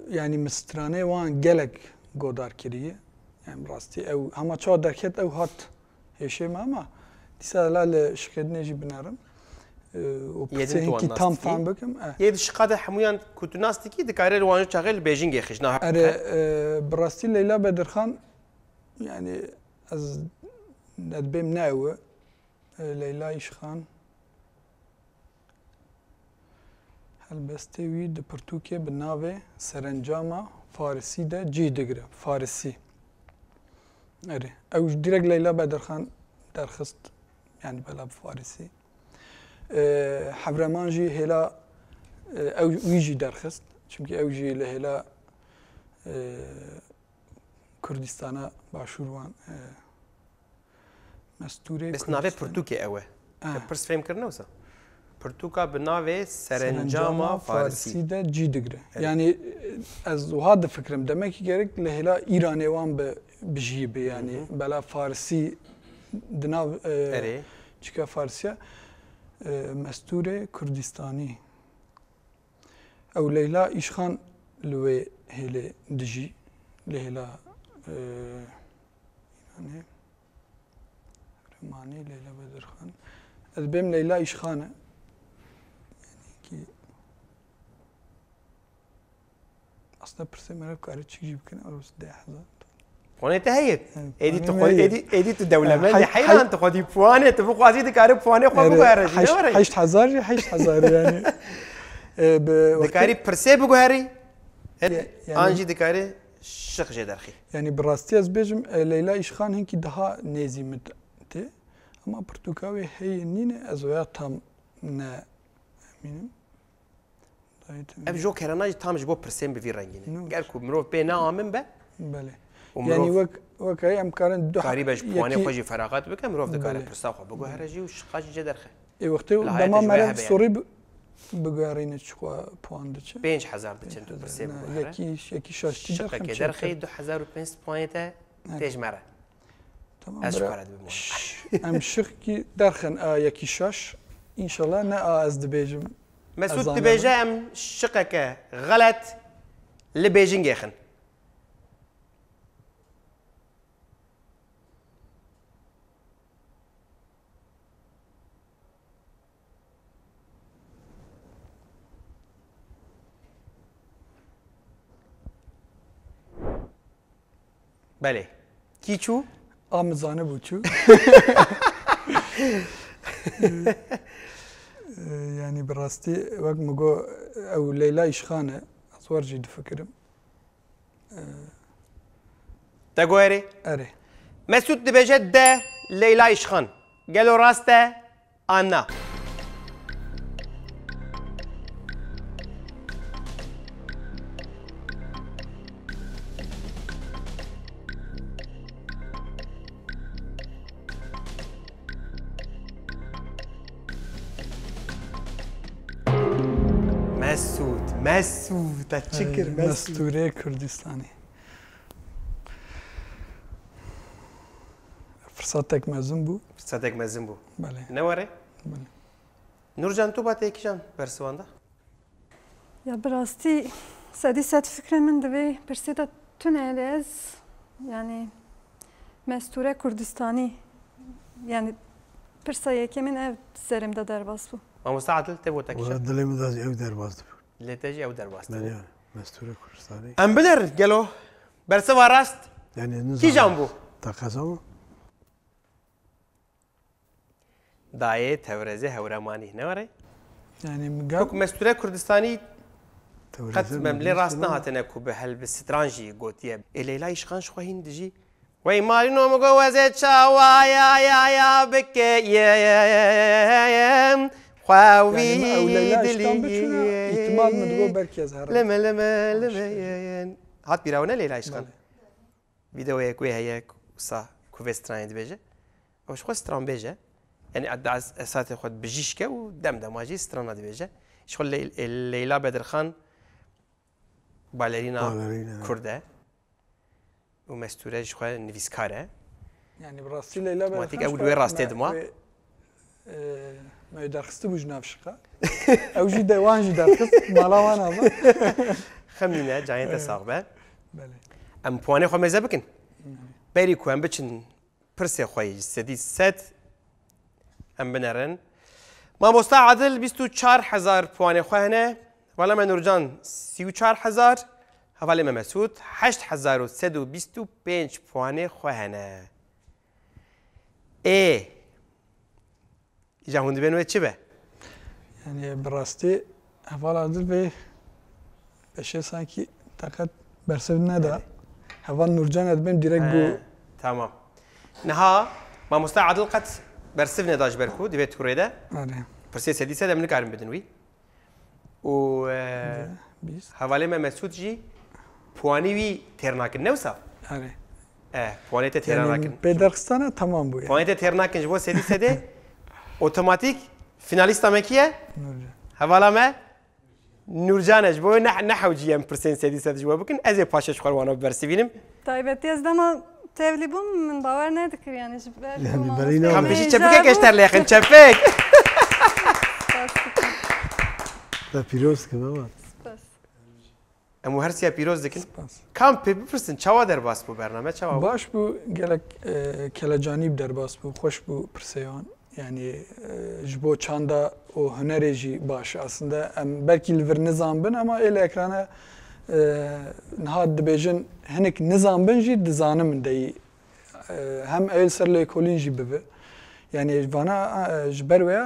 يعني مسترانه وان جلك قدار كريه يعني براستي او اما چا دركت او هات هشي ما ديسا لا شكدني جي بنارم يدين کی تام فهم بکم يد شقاده حمويان كوتوناستيكي دكاري روانو شغل بيجينج يخشنا اره براستی لیلا بدرخان يعني از ندبم ناوه لیلا ایشخان هلبسته وی د پرتوکه بناوه سرنجاما فارسی ده جی دگره فارسی اره او direkt لیلا بدرخان درخست يعني بلا بفارسي حبرمان جي هلا او ويجي درخست چونكي او جي لهلا كردستانا باشوروان مستوري بس ناوي پرتوكي اوه برس فهم كرنوسا پرتوكا بناوي سرنجاما فارسي ده جي دگره يعني از وهذا فكرم دمكي gerek لهلا ايراني وان بجيبه يعني بلا فارسي دناو چكا فارسيا مستوره كردستاني او ليلى إيشخان لوي هيلي دجي ليلى يعني رماني ليلى بدرخان البيم ليلى إيشخانه يعني كي اصلا برسم كاري تشي يمكن اروس 10000 وانا تهيت ايدي تخوي ايدي الدوله ما حيلا انت خدي فوانه تبقى قاعد دكاري فوانه خو بغارج 8000 يعني دكاري برسي بغاري انجي دكاري شق جدرخي يعني براستي از بيجم ليلى إيشخان هنكي daha نزيمت اما برتوكاوي هي نينه ازويا تام نا مين اب جو كرناج تام جبو برسيم بفي رنجين قالكم مروف بينا امن به بله يعني وك وەکەی ئەم کارن دو کاری بەش پوانێ خۆشی فەراغات بکەم مرۆڤ دەکارێت پرساخۆ بگو هەرەژی و شقاژی جێ دەرخێ وەختێ دەما مەرە سۆڕی بگارینە چخوا پوان دەچێت 5,000 دەچێت پرسێ یەکی شاشتی دەرخی 2005 پوانێتە پێشمەرە ئەم شقی دەرخن یەکی شاش ئینشەڵا نە ئاز دەبێژم مەسعود دەبێژە ئەم شقەکە غەلەت لە بێژینگێخن بله کی چو؟ ئامزانە بوو چوو ینی بەڕاستی وەک مگۆ ئەو لەیلای شخانە ئەزوەرجی دفکرم دەگوێری؟ ئەرێ مەسعود دەبێژێت دە لەیلای شخان گەلۆ ڕاستە ئانا مسعود تشکر مەستورەیە کوردستانی فرساتێک مەزم بوو فرساتێک مەزم بوو بەڵێ نەوەڕێ نورجان تۆ باتێکیشان بەرسەواندا یا بەڕاستی سەدی سەد فکرە من دەبێ پرسێتە تونێ لێز یعنی مەستورە کوردستانی یعنی پرسە یەکەمین ئەو سەرمدا دەرباس بوو مامۆستا عادل تێ بۆ تەکیشان دڵێ مندازی ئەو دەرباز بوو لێتەژی ئەو دەرباس مەستورە کوردستانی ئەم بنەر گەلۆ بەرسەوا ڕاست کیژان بوو تاقەزەوە دایێ تەورەزێ هەورەمانی نەوەڕێ ینی وەکو مەستورە کوردستانی قەت لێ ڕاست نهاتنە کو بە هەل سترانژی گوتیە لەیلای شخان شخواهین دژی وەی مالی نۆمەگۆ وەزێت چاوایە بکە خواوی ئیتمال مدگۆ بەرکێز هەر لەمە هات بیراونە لەیلای شخان ڤیدۆیەک وێ هەیە وسا کوێسترانی دەبێژە ئەوش خۆ ستران بێژە يعني اساتي خود بجيشكا ودمدم واجي سترانا دبيجه شغل ليلى بدر خان باليرينا كرده ومستوره شغل نفيسكاره يعني براسي ليلى بدر خان اول وين راستي دما ما يدرخست بوج نافشقه او جي ديوان جي درخست مالا وانا خمينه جاينت صاغبه بله ام بواني خو مزبكن بيري كوان بچن پرسي خوي سدي ست ام بنرن مامۆستا عادل 24,000 پوانێ خۆ هەنێ وەڵام مە نورجان 34,000 هەواڵێ مە مەسعود 8,125 پوانێ خۆ هەنێ ئیجا هون دەبێنوێ چی بێ؟ یعنی بەڕاستی هەواڵ عادل بێ بەشێ سانکی تاقەت بەرسەر نەدا هەواڵ نورجان دەبێن دیرەک بوو تامام نەها مامۆستا عادل قەت برسف نداش بركو دبيت كوريدا برسي سديسة ده منك عارم بدنوي و حوالي ما مسعود جي بواني وي تيرناكن نوسا بواني تيرناكن بدرستانه تمام بو بواني تيرناكن جبو سديسة ده اوتوماتيك فيناليستا مكيه حوالا ما نورجان جبو نحو جي ام برسين سديسة جبو بكن ازي باشش خوروانا برسي بينم طيب تيزدما تبلی بوم من باور ندکر یعنی هم بیشی چپکه کشتر لیخن چپک تا پیروز که بابا امو هر سیا پیروز دکن کام پی بپرسن چاوا درباس بو برنامه چاوا باش بو گلک کلجانیب درباس بو خوش بو پرسیان یعنی جبو چاندا و هنری جی باش aslında belki liver nizam bin ama el ekrana نهاد دبیجن هنک نظام بنجی دزانم دی هم ایل سر لیکولین جی ببه یعنی وانا جبرویا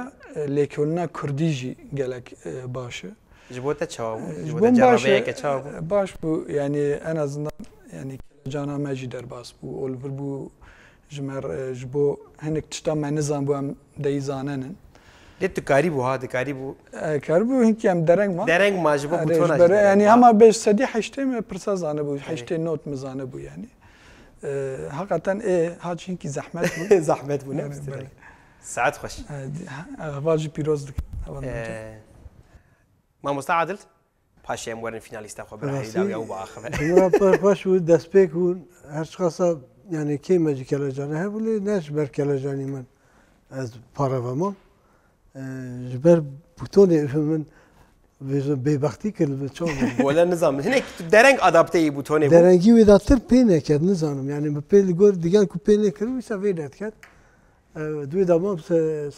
لیکولنا کردی جی گلک باشه جبوته چاو جبوته جرابه که چاو باش بو یعنی en azından yani cana meci derbas bu olur bu jmer jbo henek tişta me nizam bu am dey zanenin ليت كاري بو هذا كاري بو كاربو هيك ام درنگ ما جبو بوتونا يعني هما بيش سدي حشتي برساز انا بو حشتي نوت مزانه بو يعني حقیقتا هاچین کی زحمت بود زحمت بود ساعت خوش واجی پیروز مامۆستا عادل پاشێم وەرن فینالیستە خۆ بەراهێداوی ئەو باخەوە پاش بود دەست پێک بوون هەرچ خاصە یعنی کێمەجی کەلەجانە هەبوو لێ نەش بەر کەلەجانی من ئەس پارەڤەمە ji ber bûtonê min bêbextî kir çav Bola nizam hinek dereng adapteyî bûtonê derengî wê da tir pê neket nizanim yani bi pê li gor digel ku pê nekir wîsa vê derket دوی دامام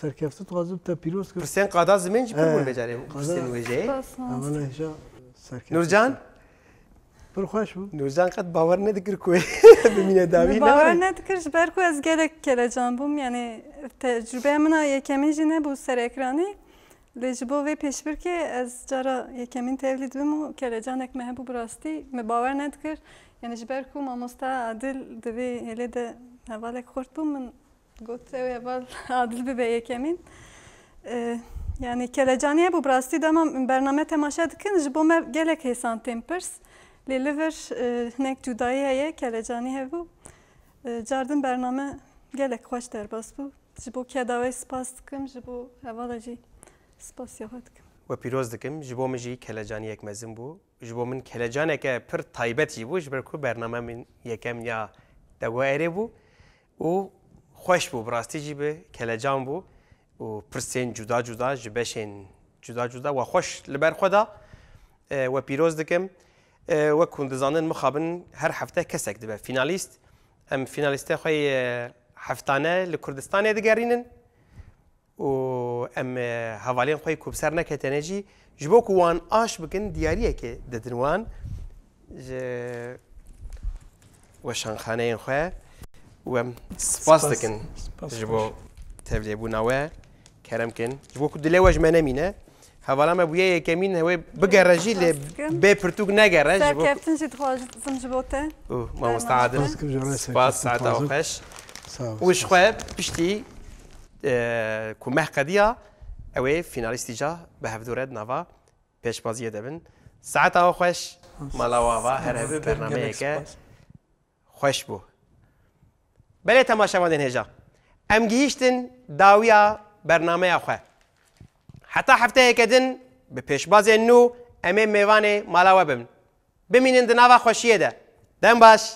سرکفته تو غازم تا پیروز کرد. پرسیان قادا زمین چی پر بجاریم؟ پرسیان وجه؟ اولا هیچا سرکفته. نورجان؟ پر خوش بود. نورجان قد باور ندکر کوی بمینه داوی نه. باور ندکرش برکو از گلک کلجان بوم یعنی تجربه منا یکمی جنه بود سر اکرانی. لجبو و پیشبر که از جارا یکمین تولید بوم کلجان یک محبوب راستی باور ندکر یعنی جبرکو ماموستا عادل دوی هلی ده حوالک خورد بوم من گفته و اول عادل به یکمین yani kelejaniye bu brasti dama bername temaşa dikin ji bo me gelek hesan tempers li liver nek cudayı heye kelejani hevu cardin bername gelek hoş derbas bu ji bo kedavay spas dikim ji bo hevala jî spas yahat dikim ve piroz dikim ji bo min jî kelecaniyek mezin bu ji bo min kelecaneke pir taybet jî bu ji ber ku bername min yekem ya dewa erê bû û خوش بو براستی جی به کلجان بو و پرسین جدا جدا جبشین جدا جدا و خوش لبر خدا و پیروز دکم و کندزانن مخابن هر هفته کسک دبه فینالیست ام فینالیسته خوی هفتانه لکردستان دگرینن و ام حوالین خوی کوبسر نکتنه جی جبو کوان آش بکن دیاریه که ددنوان و شانخانه خوی و سپاس دکن جبو تبلیغ بوناوه کرم کن جبو کدله وج منامینه حوالا ما بویه یکمین هوی بگرجی ل به پرتوگ نگرج جبو کاپتن جد خواج زنجبوته ما مستعد سپاس ساعت آخرش وش خواه پشتی کمه قدیا اوه فینالیستی جا به هفدورد نوا پیش بازیه دبن ساعت آخرش ملاوه هر هفه برنامه که خوش بو بله تماشاوان هجا ام گیشتن داویا برنامه خواه حتی هفته کدن به پیشباز نو امه میوان مالاوه بمن بمینن دناوا خوشیه ده دم باش